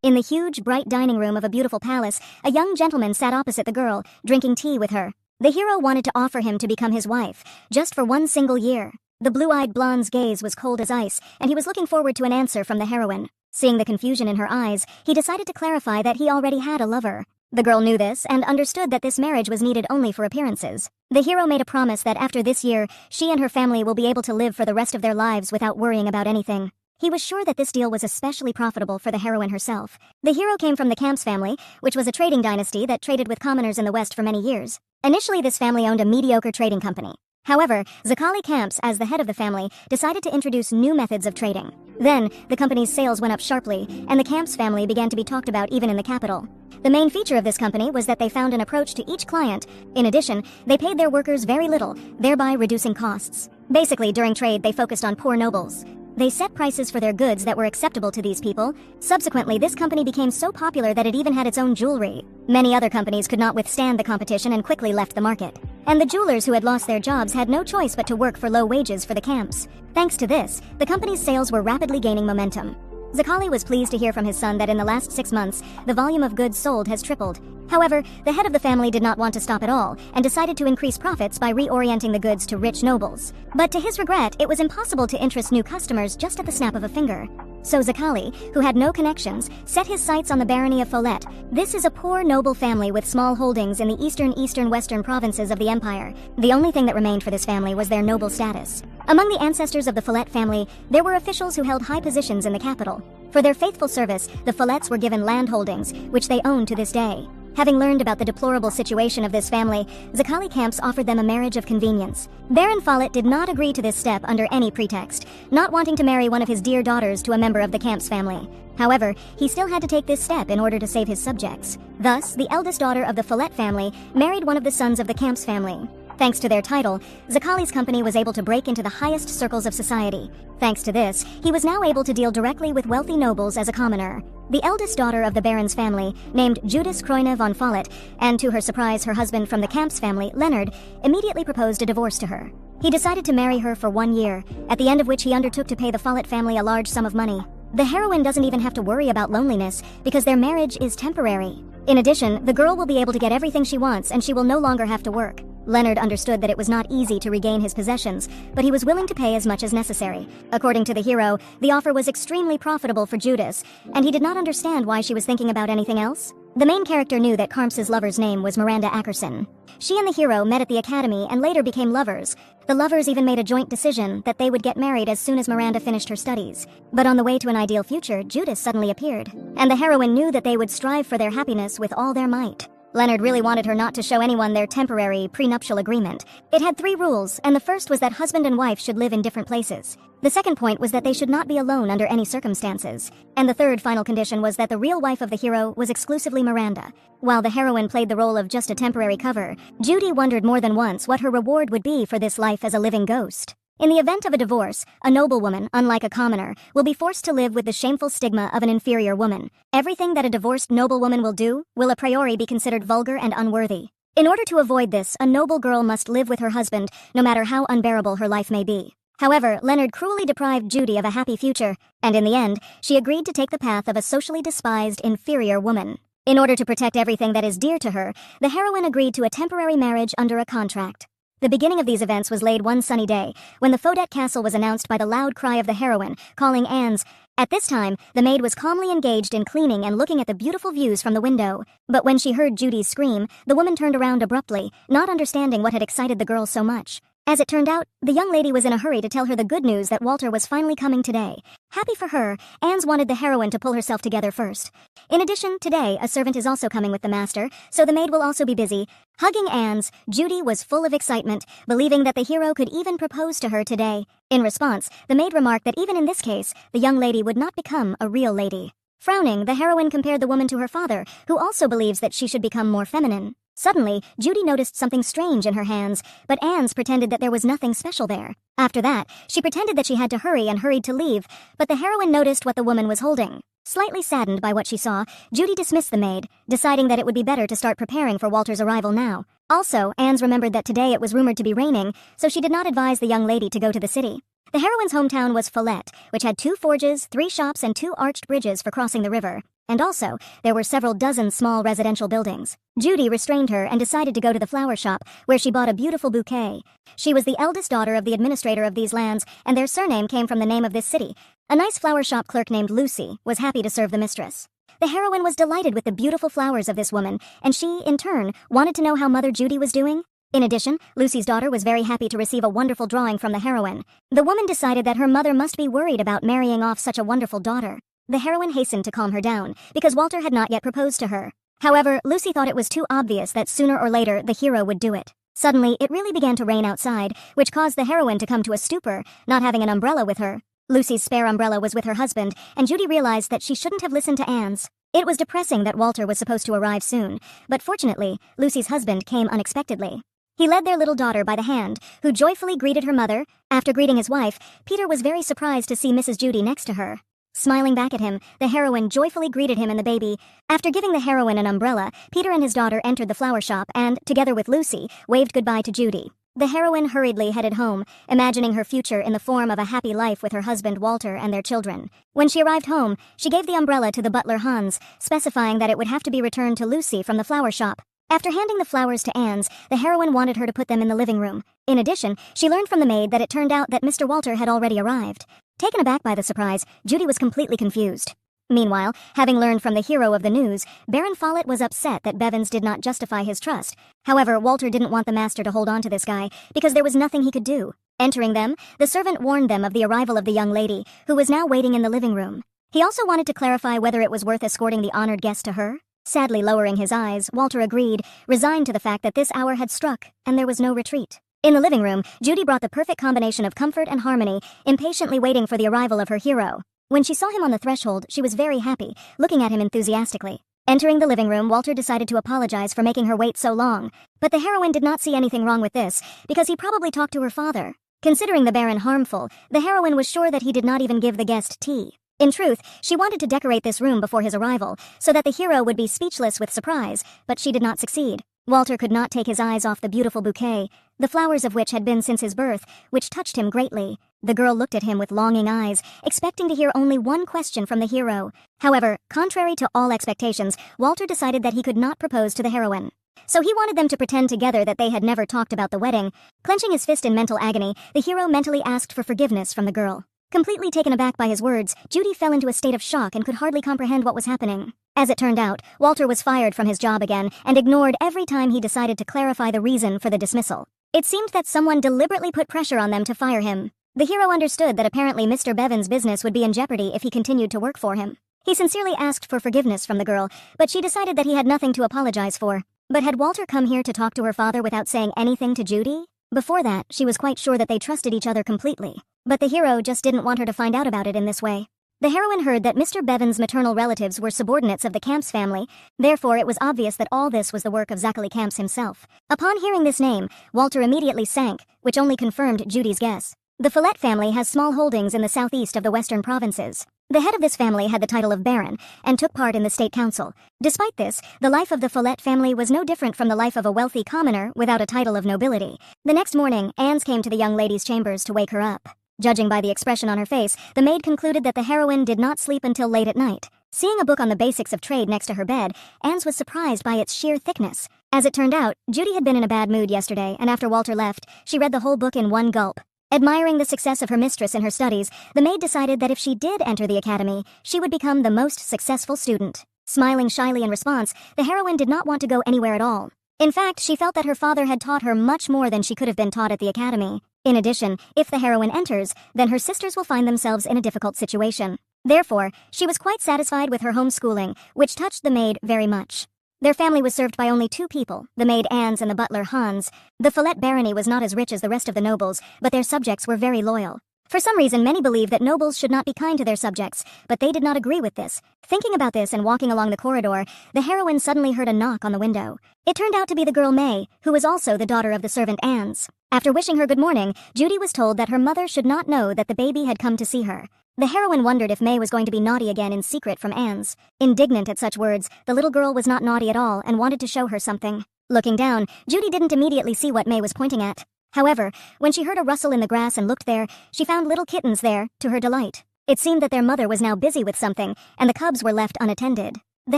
In the huge, bright dining room of a beautiful palace, a young gentleman sat opposite the girl, drinking tea with her. The hero wanted to offer him to become his wife, just for one single year. The blue-eyed blonde's gaze was cold as ice, and he was looking forward to an answer from the heroine. Seeing the confusion in her eyes, he decided to clarify that he already had a lover. The girl knew this and understood that this marriage was needed only for appearances. The hero made a promise that after this year, she and her family will be able to live for the rest of their lives without worrying about anything. He was sure that this deal was especially profitable for the heroine herself. The hero came from the Camps family, which was a trading dynasty that traded with commoners in the West for many years. Initially, this family owned a mediocre trading company. However, Zakali Camps, as the head of the family, decided to introduce new methods of trading. Then, the company's sales went up sharply, and the Camps family began to be talked about even in the capital. The main feature of this company was that they found an approach to each client. In addition, they paid their workers very little, thereby reducing costs. Basically, during trade, they focused on poor nobles. They set prices for their goods that were acceptable to these people. Subsequently, this company became so popular that it even had its own jewelry. Many other companies could not withstand the competition and quickly left the market. And the jewelers who had lost their jobs had no choice but to work for low wages for the camps. Thanks to this, the company's sales were rapidly gaining momentum. Zakali was pleased to hear from his son that in the last 6 months, the volume of goods sold has tripled. However, the head of the family did not want to stop at all and decided to increase profits by reorienting the goods to rich nobles. But to his regret, it was impossible to interest new customers just at the snap of a finger. So Zakali, who had no connections, set his sights on the barony of Follett. This is a poor noble family with small holdings in the eastern-western provinces of the empire. The only thing that remained for this family was their noble status. Among the ancestors of the Follett family, there were officials who held high positions in the capital. For their faithful service, the Folletts were given land holdings, which they own to this day. Having learned about the deplorable situation of this family, Zakali Camps offered them a marriage of convenience. Baron Follett did not agree to this step under any pretext, not wanting to marry one of his dear daughters to a member of the Camps family. However, he still had to take this step in order to save his subjects. Thus, the eldest daughter of the Follett family married one of the sons of the Camps family. Thanks to their title, Zakali's company was able to break into the highest circles of society. Thanks to this, he was now able to deal directly with wealthy nobles as a commoner. The eldest daughter of the Baron's family, named Judith Kroyne von Follett, and to her surprise her husband from the Camps family, Leonard, immediately proposed a divorce to her. He decided to marry her for 1 year, at the end of which he undertook to pay the Follett family a large sum of money. The heroine doesn't even have to worry about loneliness because their marriage is temporary. In addition, the girl will be able to get everything she wants and she will no longer have to work. Leonard understood that it was not easy to regain his possessions, but he was willing to pay as much as necessary. According to the hero, the offer was extremely profitable for Judas, and he did not understand why she was thinking about anything else. The main character knew that Karms's lover's name was Miranda Ackerson. She and the hero met at the academy and later became lovers. The lovers even made a joint decision that they would get married as soon as Miranda finished her studies. But on the way to an ideal future, Judas suddenly appeared, and the heroine knew that they would strive for their happiness with all their might. Leonard really wanted her not to show anyone their temporary prenuptial agreement. It had 3 rules, and the first was that husband and wife should live in different places. The second point was that they should not be alone under any circumstances. And the third final condition was that the real wife of the hero was exclusively Miranda. While the heroine played the role of just a temporary cover, Judy wondered more than once what her reward would be for this life as a living ghost. In the event of a divorce, a noblewoman, unlike a commoner, will be forced to live with the shameful stigma of an inferior woman. Everything that a divorced noblewoman will do will a priori be considered vulgar and unworthy. In order to avoid this, a noble girl must live with her husband, no matter how unbearable her life may be. However, Leonard cruelly deprived Judy of a happy future, and in the end, she agreed to take the path of a socially despised, inferior woman. In order to protect everything that is dear to her, the heroine agreed to a temporary marriage under a contract. The beginning of these events was laid one sunny day, when the Follett castle was announced by the loud cry of the heroine, calling Anne's. At this time, the maid was calmly engaged in cleaning and looking at the beautiful views from the window. But when she heard Judy's scream, the woman turned around abruptly, not understanding what had excited the girl so much. As it turned out, the young lady was in a hurry to tell her the good news that Walter was finally coming today. Happy for her, Anne's wanted the heroine to pull herself together first. In addition, today, a servant is also coming with the master, so the maid will also be busy. Hugging Anne's, Judy was full of excitement, believing that the hero could even propose to her today. In response, the maid remarked that even in this case, the young lady would not become a real lady. Frowning, the heroine compared the woman to her father, who also believes that she should become more feminine. Suddenly, Judy noticed something strange in her hands, but Anne's pretended that there was nothing special there. After that, she pretended that she had to hurry and hurried to leave, but the heroine noticed what the woman was holding. Slightly saddened by what she saw, Judy dismissed the maid, deciding that it would be better to start preparing for Walter's arrival now. Also, Anne's remembered that today it was rumored to be raining, so she did not advise the young lady to go to the city. The heroine's hometown was Follett, which had 2 forges, 3 shops, and 2 arched bridges for crossing the river. And also, there were several dozen small residential buildings. Judy restrained her and decided to go to the flower shop, where she bought a beautiful bouquet. She was the eldest daughter of the administrator of these lands, and their surname came from the name of this city. A nice flower shop clerk named Lucy was happy to serve the mistress. The heroine was delighted with the beautiful flowers of this woman, and she, in turn, wanted to know how Mother Judy was doing. In addition, Lucy's daughter was very happy to receive a wonderful drawing from the heroine. The woman decided that her mother must be worried about marrying off such a wonderful daughter. The heroine hastened to calm her down, because Walter had not yet proposed to her. However, Lucy thought it was too obvious that sooner or later the hero would do it. Suddenly, it really began to rain outside, which caused the heroine to come to a stupor, not having an umbrella with her. Lucy's spare umbrella was with her husband, and Judy realized that she shouldn't have listened to Anne's. It was depressing that Walter was supposed to arrive soon, but fortunately, Lucy's husband came unexpectedly. He led their little daughter by the hand, who joyfully greeted her mother. After greeting his wife, Peter was very surprised to see Mrs. Judy next to her. Smiling back at him, the heroine joyfully greeted him and the baby. After giving the heroine an umbrella, Peter and his daughter entered the flower shop and, together with Lucy, waved goodbye to Judy. The heroine hurriedly headed home, imagining her future in the form of a happy life with her husband Walter and their children. When she arrived home, she gave the umbrella to the butler Hans, specifying that it would have to be returned to Lucy from the flower shop. After handing the flowers to Anne's, the heroine wanted her to put them in the living room. In addition, she learned from the maid that it turned out that Mr. Walter had already arrived. Taken aback by the surprise, Judy was completely confused. Meanwhile, having learned from the hero of the news, Baron Follett was upset that Bevins did not justify his trust. However, Walter didn't want the master to hold on to this guy, because there was nothing he could do. Entering them, the servant warned them of the arrival of the young lady, who was now waiting in the living room. He also wanted to clarify whether it was worth escorting the honored guest to her. Sadly lowering his eyes, Walter agreed, resigned to the fact that this hour had struck, and there was no retreat. In the living room, Judy brought the perfect combination of comfort and harmony, impatiently waiting for the arrival of her hero. When she saw him on the threshold, she was very happy, looking at him enthusiastically. Entering the living room, Walter decided to apologize for making her wait so long. But the heroine did not see anything wrong with this, because he probably talked to her father. Considering the Baron harmful, the heroine was sure that he did not even give the guest tea. In truth, she wanted to decorate this room before his arrival, so that the hero would be speechless with surprise, but she did not succeed. Walter could not take his eyes off the beautiful bouquet, the flowers of which had been since his birth, which touched him greatly. The girl looked at him with longing eyes, expecting to hear only one question from the hero. However, contrary to all expectations, Walter decided that he could not propose to the heroine. So he wanted them to pretend together that they had never talked about the wedding. Clenching his fist in mental agony, the hero mentally asked for forgiveness from the girl. Completely taken aback by his words, Judy fell into a state of shock and could hardly comprehend what was happening. As it turned out, Walter was fired from his job again and ignored every time he decided to clarify the reason for the dismissal. It seemed that someone deliberately put pressure on them to fire him. The hero understood that apparently Mr. Bevins' business would be in jeopardy if he continued to work for him. He sincerely asked for forgiveness from the girl, but she decided that he had nothing to apologize for. But had Walter come here to talk to her father without saying anything to Judy? Before that, she was quite sure that they trusted each other completely. But the hero just didn't want her to find out about it in this way. The heroine heard that Mr. Bevins' maternal relatives were subordinates of the Camps family, therefore it was obvious that all this was the work of Zachary Camps himself. Upon hearing this name, Walter immediately sank, which only confirmed Judy's guess. The Follett family has small holdings in the southeast of the western provinces. The head of this family had the title of Baron, and took part in the state council. Despite this, the life of the Follett family was no different from the life of a wealthy commoner without a title of nobility. The next morning, Anne came to the young lady's chambers to wake her up. Judging by the expression on her face, the maid concluded that the heroine did not sleep until late at night. Seeing a book on the basics of trade next to her bed, Anne's was surprised by its sheer thickness. As it turned out, Judy had been in a bad mood yesterday, and after Walter left, she read the whole book in one gulp. Admiring the success of her mistress in her studies, the maid decided that if she did enter the academy, she would become the most successful student. Smiling shyly in response, the heroine did not want to go anywhere at all. In fact, she felt that her father had taught her much more than she could have been taught at the academy. In addition, if the heroine enters, then her sisters will find themselves in a difficult situation. Therefore, she was quite satisfied with her homeschooling, which touched the maid very much. Their family was served by only two people, the maid Anne's and the butler Hans. The Follett barony was not as rich as the rest of the nobles, but their subjects were very loyal. For some reason, many believed that nobles should not be kind to their subjects, but they did not agree with this. Thinking about this and walking along the corridor, the heroine suddenly heard a knock on the window. It turned out to be the girl May, who was also the daughter of the servant Anne's. After wishing her good morning, Judy was told that her mother should not know that the baby had come to see her. The heroine wondered if May was going to be naughty again in secret from Anne's. Indignant at such words, the little girl was not naughty at all and wanted to show her something. Looking down, Judy didn't immediately see what May was pointing at. However, when she heard a rustle in the grass and looked there, she found little kittens there, to her delight. It seemed that their mother was now busy with something, and the cubs were left unattended. The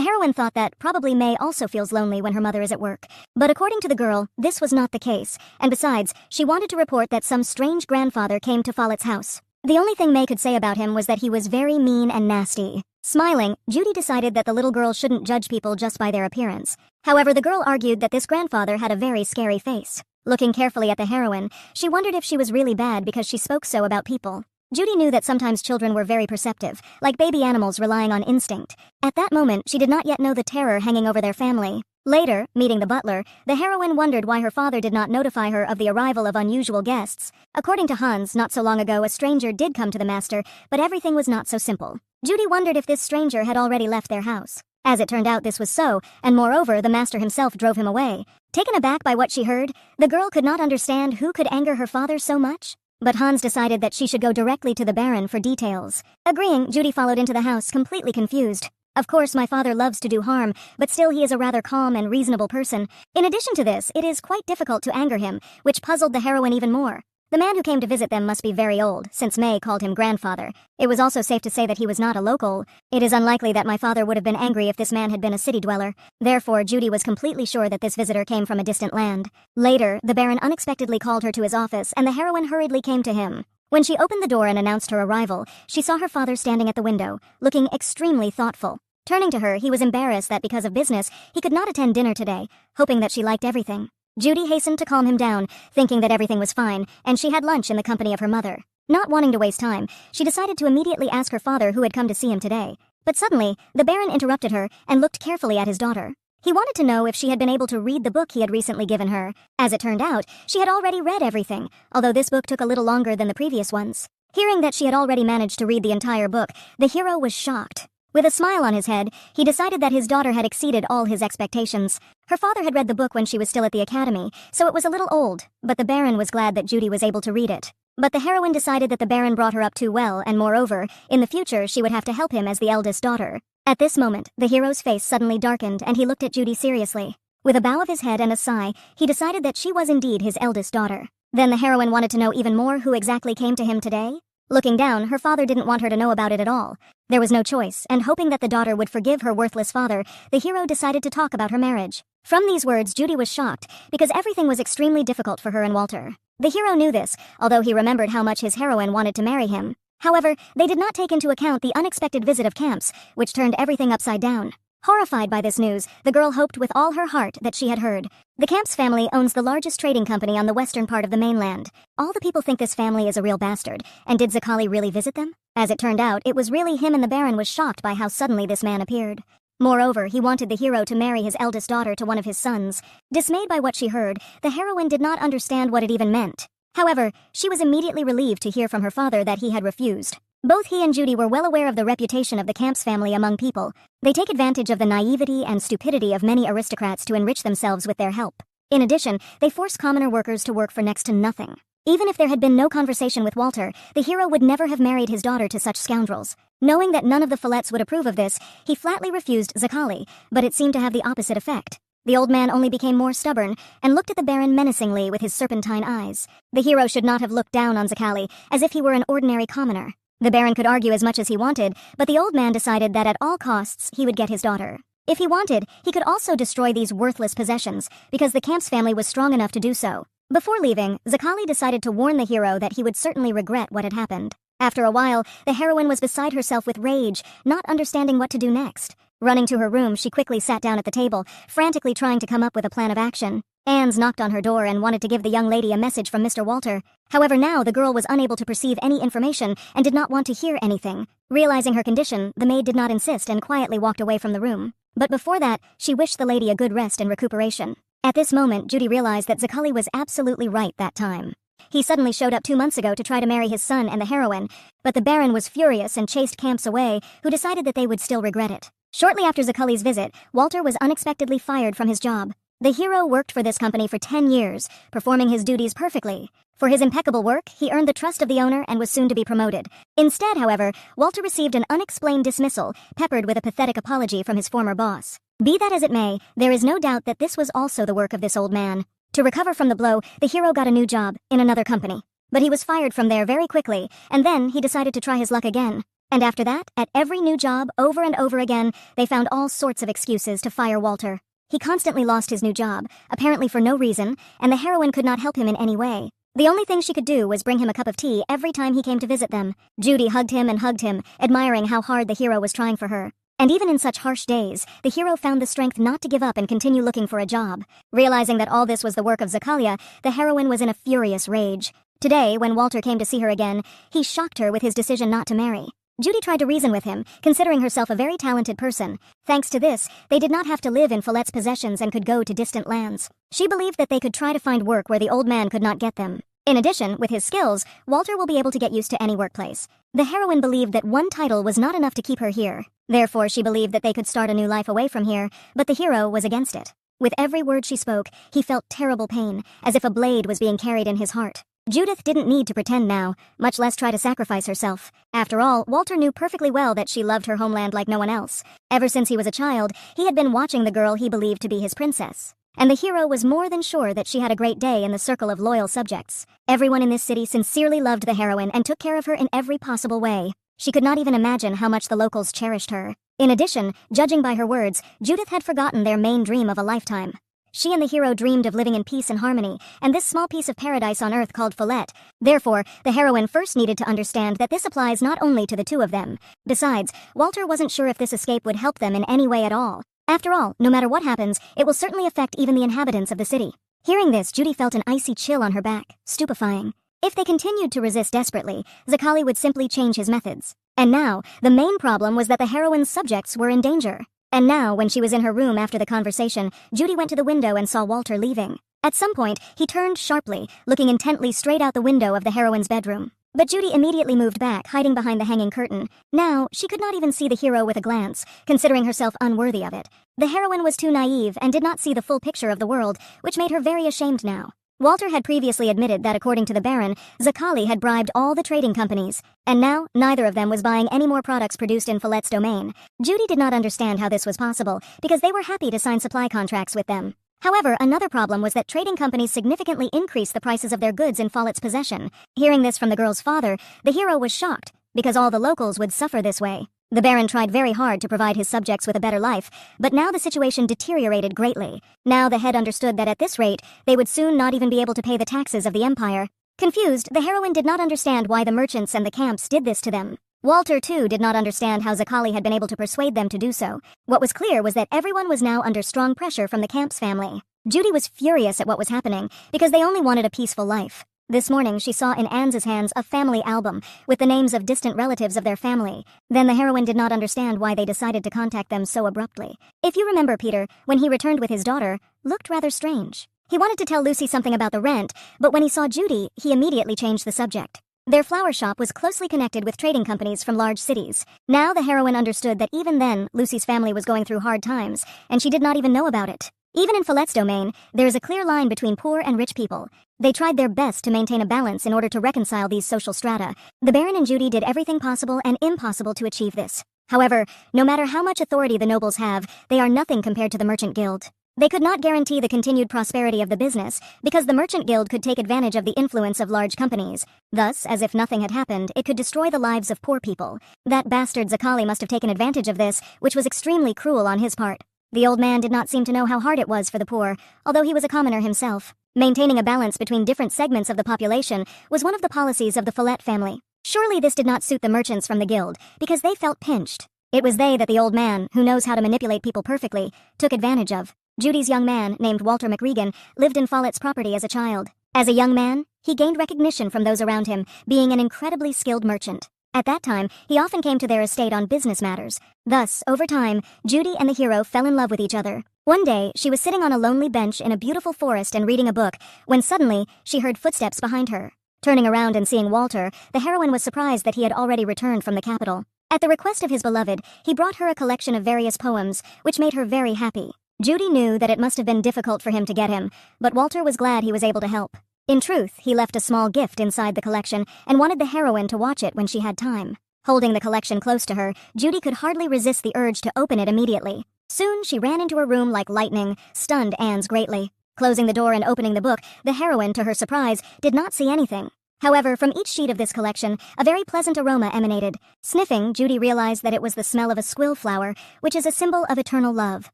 heroine thought that probably May also feels lonely when her mother is at work. But according to the girl, this was not the case, and besides, she wanted to report that some strange grandfather came to Follett's house. The only thing May could say about him was that he was very mean and nasty. Smiling, Judy decided that the little girl shouldn't judge people just by their appearance. However, the girl argued that this grandfather had a very scary face. Looking carefully at the heroine, she wondered if she was really bad because she spoke so about people. Judy knew that sometimes children were very perceptive, like baby animals relying on instinct. At that moment, she did not yet know the terror hanging over their family. Later, meeting the butler, the heroine wondered why her father did not notify her of the arrival of unusual guests. According to Hans, not so long ago a stranger did come to the master, but everything was not so simple. Judy wondered if this stranger had already left their house. As it turned out, this was so, and moreover, the master himself drove him away. Taken aback by what she heard, the girl could not understand who could anger her father so much. But Hans decided that she should go directly to the Baron for details. Agreeing, Judy followed into the house, completely confused. Of course, my father loves to do harm, but still he is a rather calm and reasonable person. In addition to this, it is quite difficult to anger him, which puzzled the heroine even more. The man who came to visit them must be very old, since May called him grandfather. It was also safe to say that he was not a local. It is unlikely that my father would have been angry if this man had been a city dweller. Therefore, Judy was completely sure that this visitor came from a distant land. Later, the Baron unexpectedly called her to his office, and the heroine hurriedly came to him. When she opened the door and announced her arrival, she saw her father standing at the window, looking extremely thoughtful. Turning to her, he was embarrassed that because of business, he could not attend dinner today, hoping that she liked everything. Judy hastened to calm him down, thinking that everything was fine, and she had lunch in the company of her mother. Not wanting to waste time, she decided to immediately ask her father who had come to see him today. But suddenly, the Baron interrupted her and looked carefully at his daughter. He wanted to know if she had been able to read the book he had recently given her. As it turned out, she had already read everything, although this book took a little longer than the previous ones. Hearing that she had already managed to read the entire book, the hero was shocked. With a smile on his head, he decided that his daughter had exceeded all his expectations. Her father had read the book when she was still at the academy, so it was a little old, but the Baron was glad that Judy was able to read it. But the heroine decided that the Baron brought her up too well, and moreover, in the future she would have to help him as the eldest daughter. At this moment, the hero's face suddenly darkened and he looked at Judy seriously. With a bow of his head and a sigh, he decided that she was indeed his eldest daughter. Then the heroine wanted to know even more who exactly came to him today. Looking down, her father didn't want her to know about it at all. There was no choice, and hoping that the daughter would forgive her worthless father, the hero decided to talk about her marriage. From these words, Judy was shocked, because everything was extremely difficult for her and Walter. The hero knew this, although he remembered how much his heroine wanted to marry him. However, they did not take into account the unexpected visit of Camps, which turned everything upside down. Horrified by this news, the girl hoped with all her heart that she had heard. The Camps family owns the largest trading company on the western part of the mainland. All the people think this family is a real bastard, and did Zakali really visit them? As it turned out, it was really him, and the Baron was shocked by how suddenly this man appeared. Moreover, he wanted the hero to marry his eldest daughter to one of his sons. Dismayed by what she heard, the heroine did not understand what it even meant. However, she was immediately relieved to hear from her father that he had refused. Both he and Judy were well aware of the reputation of the Camps family among people. They take advantage of the naivety and stupidity of many aristocrats to enrich themselves with their help. In addition, they force commoner workers to work for next to nothing. Even if there had been no conversation with Walter, the hero would never have married his daughter to such scoundrels. Knowing that none of the Follets would approve of this, he flatly refused Zakali, but it seemed to have the opposite effect. The old man only became more stubborn and looked at the Baron menacingly with his serpentine eyes. The hero should not have looked down on Zakali as if he were an ordinary commoner. The Baron could argue as much as he wanted, but the old man decided that at all costs he would get his daughter. If he wanted, he could also destroy these worthless possessions, because the Camps family was strong enough to do so. Before leaving, Zakali decided to warn the hero that he would certainly regret what had happened. After a while, the heroine was beside herself with rage, not understanding what to do next. Running to her room, she quickly sat down at the table, frantically trying to come up with a plan of action. Anne's knocked on her door and wanted to give the young lady a message from Mr. Walter. However, now the girl was unable to perceive any information and did not want to hear anything. Realizing her condition, the maid did not insist and quietly walked away from the room. But before that, she wished the lady a good rest and recuperation. At this moment, Judy realized that Zakali was absolutely right that time. He suddenly showed up 2 months ago to try to marry his son and the heroine, but the Baron was furious and chased Camps away, who decided that they would still regret it. Shortly after Zakali's visit, Walter was unexpectedly fired from his job. The hero worked for this company for 10 years, performing his duties perfectly. For his impeccable work, he earned the trust of the owner and was soon to be promoted. Instead, however, Walter received an unexplained dismissal, peppered with a pathetic apology from his former boss. Be that as it may, there is no doubt that this was also the work of this old man. To recover from the blow, the hero got a new job in another company. But he was fired from there very quickly, and then he decided to try his luck again. And after that, at every new job, over and over again, they found all sorts of excuses to fire Walter. He constantly lost his new job, apparently for no reason, and the heroine could not help him in any way. The only thing she could do was bring him a cup of tea every time he came to visit them. Judy hugged him, admiring how hard the hero was trying for her. And even in such harsh days, the hero found the strength not to give up and continue looking for a job. Realizing that all this was the work of Zakalia, the heroine was in a furious rage. Today, when Walter came to see her again, he shocked her with his decision not to marry. Judy tried to reason with him, considering herself a very talented person. Thanks to this, they did not have to live in Follett's possessions and could go to distant lands. She believed that they could try to find work where the old man could not get them. In addition, with his skills, Walter will be able to get used to any workplace. The heroine believed that one title was not enough to keep her here. Therefore, she believed that they could start a new life away from here, but the hero was against it. With every word she spoke, he felt terrible pain, as if a blade was being carried in his heart. Judith didn't need to pretend now, much less try to sacrifice herself. After all, Walter knew perfectly well that she loved her homeland like no one else. Ever since he was a child, he had been watching the girl he believed to be his princess. And the hero was more than sure that she had a great day in the circle of loyal subjects. Everyone in this city sincerely loved the heroine and took care of her in every possible way. She could not even imagine how much the locals cherished her. In addition, judging by her words, Judith had forgotten their main dream of a lifetime. She and the hero dreamed of living in peace and harmony, and this small piece of paradise on earth called Follett. Therefore, the heroine first needed to understand that this applies not only to the two of them. Besides, Walter wasn't sure if this escape would help them in any way at all. After all, no matter what happens, it will certainly affect even the inhabitants of the city. Hearing this, Judy felt an icy chill on her back, stupefying. If they continued to resist desperately, Zakali would simply change his methods. And now, the main problem was that the heroine's subjects were in danger. And now, when she was in her room after the conversation, Judy went to the window and saw Walter leaving. At some point, he turned sharply, looking intently straight out the window of the heroine's bedroom. But Judy immediately moved back, hiding behind the hanging curtain. Now, she could not even see the hero with a glance, considering herself unworthy of it. The heroine was too naive and did not see the full picture of the world, which made her very ashamed now. Walter had previously admitted that according to the Baron, Zakali had bribed all the trading companies, and now neither of them was buying any more products produced in Follett's domain. Judy did not understand how this was possible, because they were happy to sign supply contracts with them. However, another problem was that trading companies significantly increased the prices of their goods in Follett's possession. Hearing this from the girl's father, the hero was shocked, because all the locals would suffer this way. The Baron tried very hard to provide his subjects with a better life, but now the situation deteriorated greatly. Now the head understood that at this rate, they would soon not even be able to pay the taxes of the empire. Confused, the heroine did not understand why the merchants and the camps did this to them. Walter, too, did not understand how Zakali had been able to persuade them to do so. What was clear was that everyone was now under strong pressure from the Camps family. Judy was furious at what was happening, because they only wanted a peaceful life. This morning, she saw in Anne's hands a family album with the names of distant relatives of their family. Then the heroine did not understand why they decided to contact them so abruptly. If you remember, Peter, when he returned with his daughter, looked rather strange. He wanted to tell Lucy something about the rent, but when he saw Judy, he immediately changed the subject. Their flower shop was closely connected with trading companies from large cities. Now the heroine understood that even then, Lucy's family was going through hard times, and she did not even know about it. Even in Follett's domain, there is a clear line between poor and rich people. They tried their best to maintain a balance in order to reconcile these social strata. The Baron and Judy did everything possible and impossible to achieve this. However, no matter how much authority the nobles have, they are nothing compared to the Merchant Guild. They could not guarantee the continued prosperity of the business, because the Merchant Guild could take advantage of the influence of large companies. Thus, as if nothing had happened, it could destroy the lives of poor people. That bastard Zakali must have taken advantage of this, which was extremely cruel on his part. The old man did not seem to know how hard it was for the poor, although he was a commoner himself. Maintaining a balance between different segments of the population was one of the policies of the Follett family. Surely this did not suit the merchants from the guild, because they felt pinched. It was they that the old man, who knows how to manipulate people perfectly, took advantage of. Judy's young man, named Walter McRegan, lived in Follett's property as a child. As a young man, he gained recognition from those around him, being an incredibly skilled merchant. At that time, he often came to their estate on business matters. Thus, over time, Judy and the hero fell in love with each other. One day, she was sitting on a lonely bench in a beautiful forest and reading a book, when suddenly, she heard footsteps behind her. Turning around and seeing Walter, the heroine was surprised that he had already returned from the capital. At the request of his beloved, he brought her a collection of various poems, which made her very happy. Judy knew that it must have been difficult for him to get him, but Walter was glad he was able to help. In truth, he left a small gift inside the collection and wanted the heroine to watch it when she had time. Holding the collection close to her, Judy could hardly resist the urge to open it immediately. Soon, she ran into her room like lightning, stunned Anne's greatly. Closing the door and opening the book, the heroine, to her surprise, did not see anything. However, from each sheet of this collection, a very pleasant aroma emanated. Sniffing, Judy realized that it was the smell of a squill flower, which is a symbol of eternal love.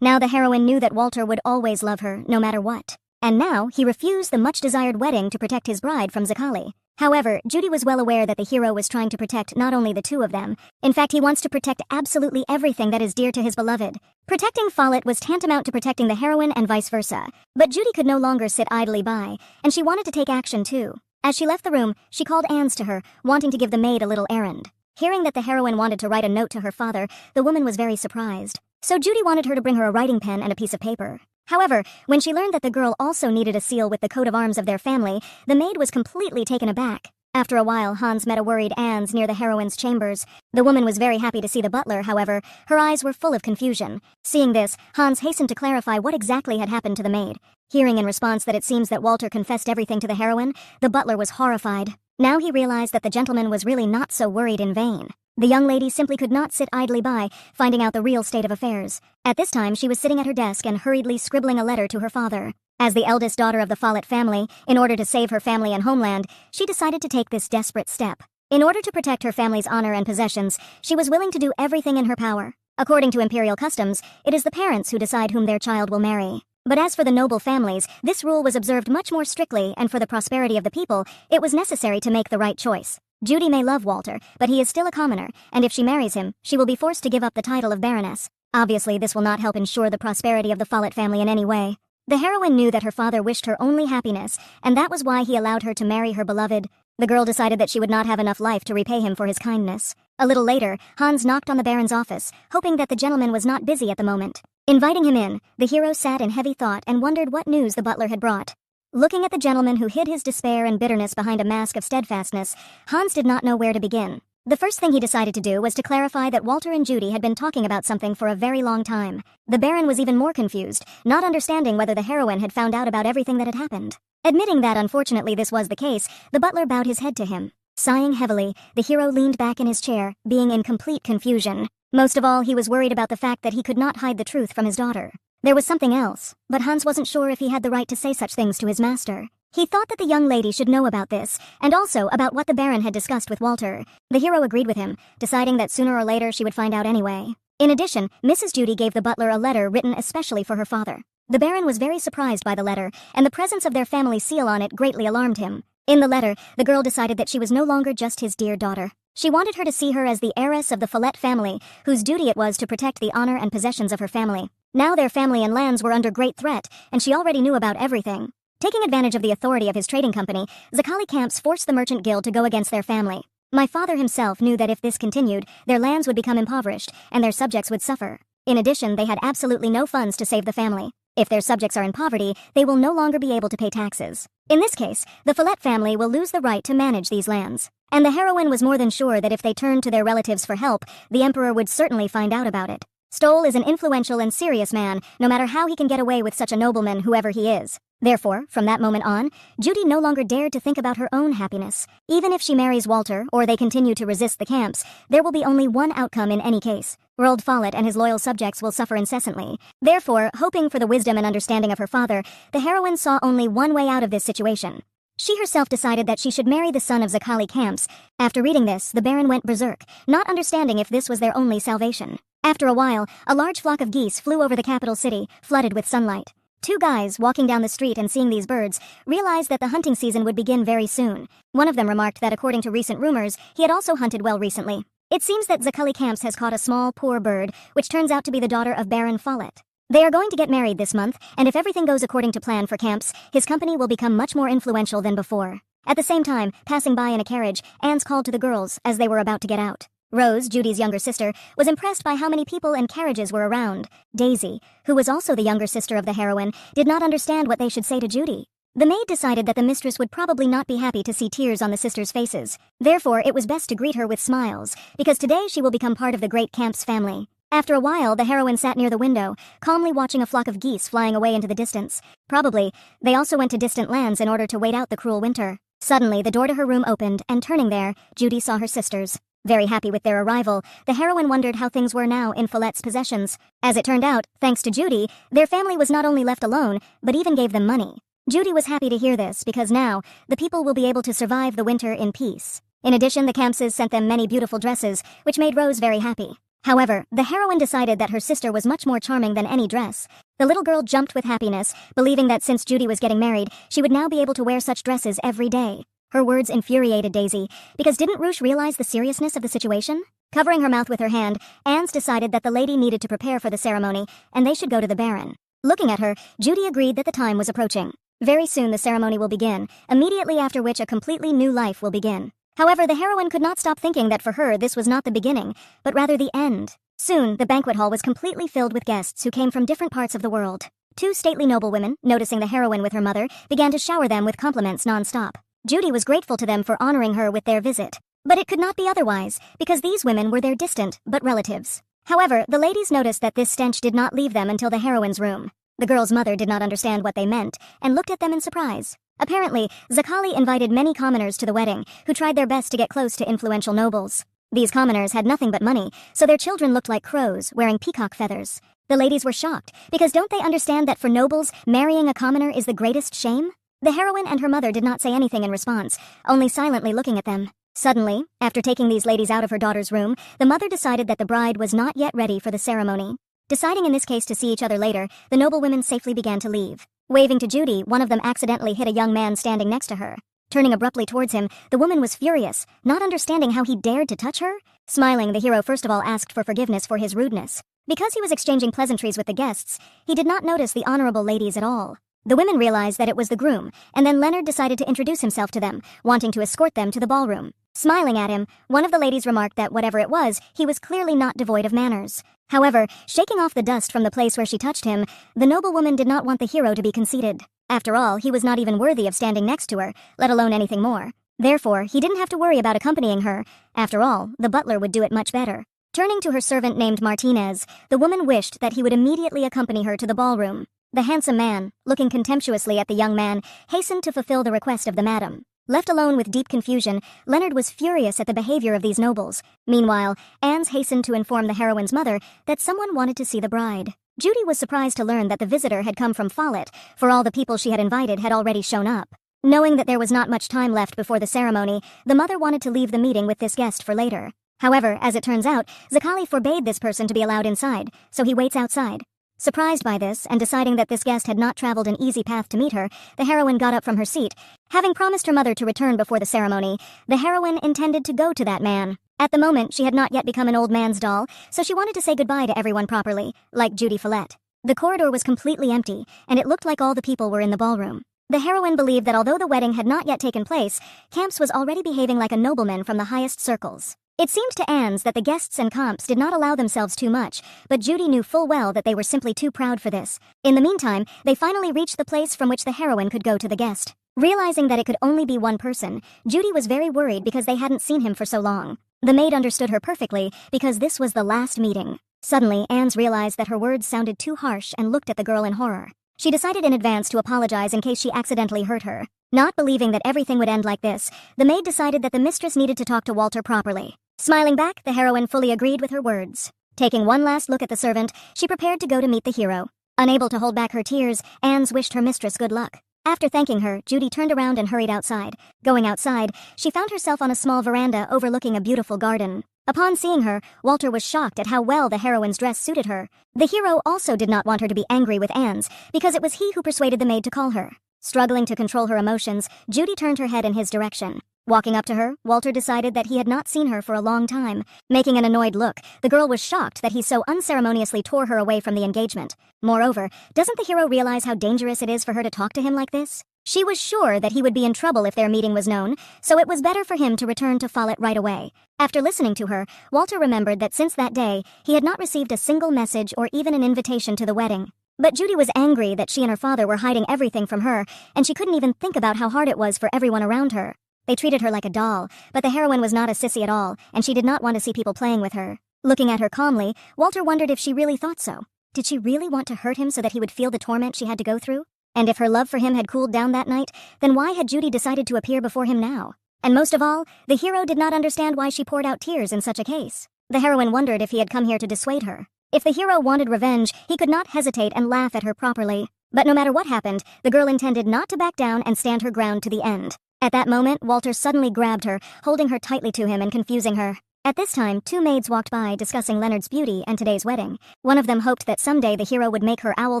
Now the heroine knew that Walter would always love her, no matter what. And now, he refused the much-desired wedding to protect his bride from Zakali. However, Judy was well aware that the hero was trying to protect not only the two of them. In fact, he wants to protect absolutely everything that is dear to his beloved. Protecting Follett was tantamount to protecting the heroine and vice versa. But Judy could no longer sit idly by, and she wanted to take action too. As she left the room, she called Anne's to her, wanting to give the maid a little errand. Hearing that the heroine wanted to write a note to her father, the woman was very surprised. So Judy wanted her to bring her a writing pen and a piece of paper. However, when she learned that the girl also needed a seal with the coat of arms of their family, the maid was completely taken aback. After a while, Hans met a worried Anne's near the heroine's chambers. The woman was very happy to see the butler, however, her eyes were full of confusion. Seeing this, Hans hastened to clarify what exactly had happened to the maid. Hearing in response that it seems that Walter confessed everything to the heroine, the butler was horrified. Now he realized that the gentleman was really not so worried in vain. The young lady simply could not sit idly by, finding out the real state of affairs. At this time, she was sitting at her desk and hurriedly scribbling a letter to her father. As the eldest daughter of the Follett family, in order to save her family and homeland, she decided to take this desperate step. In order to protect her family's honor and possessions, she was willing to do everything in her power. According to imperial customs, it is the parents who decide whom their child will marry. But as for the noble families, this rule was observed much more strictly, and for the prosperity of the people, it was necessary to make the right choice. Judy may love Walter, but he is still a commoner, and if she marries him, she will be forced to give up the title of Baroness. Obviously, this will not help ensure the prosperity of the Follett family in any way. The heroine knew that her father wished her only happiness, and that was why he allowed her to marry her beloved. The girl decided that she would not have enough life to repay him for his kindness. A little later, Hans knocked on the Baron's office, hoping that the gentleman was not busy at the moment. Inviting him in, the hero sat in heavy thought and wondered what news the butler had brought. Looking at the gentleman who hid his despair and bitterness behind a mask of steadfastness, Hans did not know where to begin. The first thing he decided to do was to clarify that Walter and Judy had been talking about something for a very long time. The Baron was even more confused, not understanding whether the heroine had found out about everything that had happened. Admitting that unfortunately this was the case, the butler bowed his head to him. Sighing heavily, the hero leaned back in his chair, being in complete confusion. Most of all, he was worried about the fact that he could not hide the truth from his daughter. There was something else, but Hans wasn't sure if he had the right to say such things to his master. He thought that the young lady should know about this, and also about what the Baron had discussed with Walter. The hero agreed with him, deciding that sooner or later she would find out anyway. In addition, Mrs. Judy gave the butler a letter written especially for her father. The Baron was very surprised by the letter, and the presence of their family seal on it greatly alarmed him. In the letter, the girl decided that she was no longer just his dear daughter. She wanted her to see her as the heiress of the Follett family, whose duty it was to protect the honor and possessions of her family. Now their family and lands were under great threat, and she already knew about everything. Taking advantage of the authority of his trading company, Zakali camps forced the merchant guild to go against their family. My father himself knew that if this continued, their lands would become impoverished, and their subjects would suffer. In addition, they had absolutely no funds to save the family. If their subjects are in poverty, they will no longer be able to pay taxes. In this case, the Follett family will lose the right to manage these lands. And the heroine was more than sure that if they turned to their relatives for help, the emperor would certainly find out about it. Stoll is an influential and serious man, no matter how he can get away with such a nobleman, whoever he is. Therefore, from that moment on, Judy no longer dared to think about her own happiness. Even if she marries Walter, or they continue to resist the camps, there will be only one outcome in any case. Roald Follett and his loyal subjects will suffer incessantly. Therefore, hoping for the wisdom and understanding of her father, the heroine saw only one way out of this situation. She herself decided that she should marry the son of Zakali camps. After reading this, the Baron went berserk, not understanding if this was their only salvation. After a while, a large flock of geese flew over the capital city, flooded with sunlight. Two guys, walking down the street and seeing these birds, realized that the hunting season would begin very soon. One of them remarked that according to recent rumors, he had also hunted well recently. It seems that Zakali camps has caught a small, poor bird, which turns out to be the daughter of Baron Follett. They are going to get married this month, and if everything goes according to plan for camps, his company will become much more influential than before. At the same time, passing by in a carriage, Anne's called to the girls as they were about to get out. Rose, Judy's younger sister, was impressed by how many people and carriages were around. Daisy, who was also the younger sister of the heroine, did not understand what they should say to Judy. The maid decided that the mistress would probably not be happy to see tears on the sisters' faces. Therefore, it was best to greet her with smiles, because today she will become part of the great Camps family. After a while, the heroine sat near the window, calmly watching a flock of geese flying away into the distance. Probably, they also went to distant lands in order to wait out the cruel winter. Suddenly, the door to her room opened, and turning there, Judy saw her sisters. Very happy with their arrival, the heroine wondered how things were now in Follett's possessions. As it turned out, thanks to Judy, their family was not only left alone, but even gave them money. Judy was happy to hear this because now the people will be able to survive the winter in peace. In addition, the Campses sent them many beautiful dresses, which made Rose very happy. However, the heroine decided that her sister was much more charming than any dress. The little girl jumped with happiness, believing that since Judy was getting married, she would now be able to wear such dresses every day. Her words infuriated Daisy, because didn't Ruche realize the seriousness of the situation? Covering her mouth with her hand, Anne's decided that the lady needed to prepare for the ceremony, and they should go to the Baron. Looking at her, Judy agreed that the time was approaching. Very soon the ceremony will begin, immediately after which a completely new life will begin. However, the heroine could not stop thinking that for her this was not the beginning, but rather the end. Soon, the banquet hall was completely filled with guests who came from different parts of the world. Two stately noblewomen, noticing the heroine with her mother, began to shower them with compliments non-stop. Judy was grateful to them for honoring her with their visit. But it could not be otherwise, because these women were their distant, but relatives. However, the ladies noticed that this stench did not leave them until the heroine's room. The girl's mother did not understand what they meant, and looked at them in surprise. Apparently, Zakali invited many commoners to the wedding, who tried their best to get close to influential nobles. These commoners had nothing but money, so their children looked like crows, wearing peacock feathers. The ladies were shocked, because don't they understand that for nobles, marrying a commoner is the greatest shame? The heroine and her mother did not say anything in response, only silently looking at them. Suddenly, after taking these ladies out of her daughter's room, the mother decided that the bride was not yet ready for the ceremony. Deciding in this case to see each other later, the noblewomen safely began to leave. Waving to Judy, one of them accidentally hit a young man standing next to her. Turning abruptly towards him, the woman was furious, not understanding how he dared to touch her. Smiling, the hero first of all asked for forgiveness for his rudeness. Because he was exchanging pleasantries with the guests, he did not notice the honorable ladies at all. The women realized that it was the groom, and then Leonard decided to introduce himself to them, wanting to escort them to the ballroom. Smiling at him, one of the ladies remarked that whatever it was, he was clearly not devoid of manners. However, shaking off the dust from the place where she touched him, the noblewoman did not want the hero to be conceited. After all, he was not even worthy of standing next to her, let alone anything more. Therefore, he didn't have to worry about accompanying her. After all, the butler would do it much better. Turning to her servant named Martinez, the woman wished that he would immediately accompany her to the ballroom. The handsome man, looking contemptuously at the young man, hastened to fulfill the request of the madam. Left alone with deep confusion, Leonard was furious at the behavior of these nobles. Meanwhile, Anne's hastened to inform the heroine's mother that someone wanted to see the bride. Judy was surprised to learn that the visitor had come from Follett, for all the people she had invited had already shown up. Knowing that there was not much time left before the ceremony, the mother wanted to leave the meeting with this guest for later. However, as it turns out, Zakali forbade this person to be allowed inside, so he waits outside. Surprised by this, and deciding that this guest had not traveled an easy path to meet her, the heroine got up from her seat. Having promised her mother to return before the ceremony, the heroine intended to go to that man. At the moment, she had not yet become an old man's doll, so she wanted to say goodbye to everyone properly, like Judy Follett. The corridor was completely empty, and it looked like all the people were in the ballroom. The heroine believed that although the wedding had not yet taken place, Camps was already behaving like a nobleman from the highest circles. It seemed to Anne's that the guests and comps did not allow themselves too much, but Judy knew full well that they were simply too proud for this. In the meantime, they finally reached the place from which the heroine could go to the guest. Realizing that it could only be one person, Judy was very worried because they hadn't seen him for so long. The maid understood her perfectly because this was the last meeting. Suddenly, Anne's realized that her words sounded too harsh and looked at the girl in horror. She decided in advance to apologize in case she accidentally hurt her. Not believing that everything would end like this, the maid decided that the mistress needed to talk to Walter properly. Smiling back, the heroine fully agreed with her words. Taking one last look at the servant, she prepared to go to meet the hero. Unable to hold back her tears, Anne's wished her mistress good luck. After thanking her, Judy turned around and hurried outside. Going outside, she found herself on a small veranda overlooking a beautiful garden. Upon seeing her, Walter was shocked at how well the heroine's dress suited her. The hero also did not want her to be angry with Anne's, because it was he who persuaded the maid to call her. Struggling to control her emotions, Judy turned her head in his direction. Walking up to her, Walter decided that he had not seen her for a long time. Making an annoyed look, the girl was shocked that he so unceremoniously tore her away from the engagement. Moreover, doesn't the hero realize how dangerous it is for her to talk to him like this? She was sure that he would be in trouble if their meeting was known, so it was better for him to return to Follett right away. After listening to her, Walter remembered that since that day, he had not received a single message or even an invitation to the wedding. But Judy was angry that she and her father were hiding everything from her, and she couldn't even think about how hard it was for everyone around her. They treated her like a doll, but the heroine was not a sissy at all, and she did not want to see people playing with her. Looking at her calmly, Walter wondered if she really thought so. Did she really want to hurt him so that he would feel the torment she had to go through? And if her love for him had cooled down that night, then why had Judy decided to appear before him now? And most of all, the hero did not understand why she poured out tears in such a case. The heroine wondered if he had come here to dissuade her. If the hero wanted revenge, he could not hesitate and laugh at her properly. But no matter what happened, the girl intended not to back down and stand her ground to the end. At that moment, Walter suddenly grabbed her, holding her tightly to him and confusing her. At this time, two maids walked by discussing Leonard's beauty and today's wedding. One of them hoped that someday the hero would make her Owl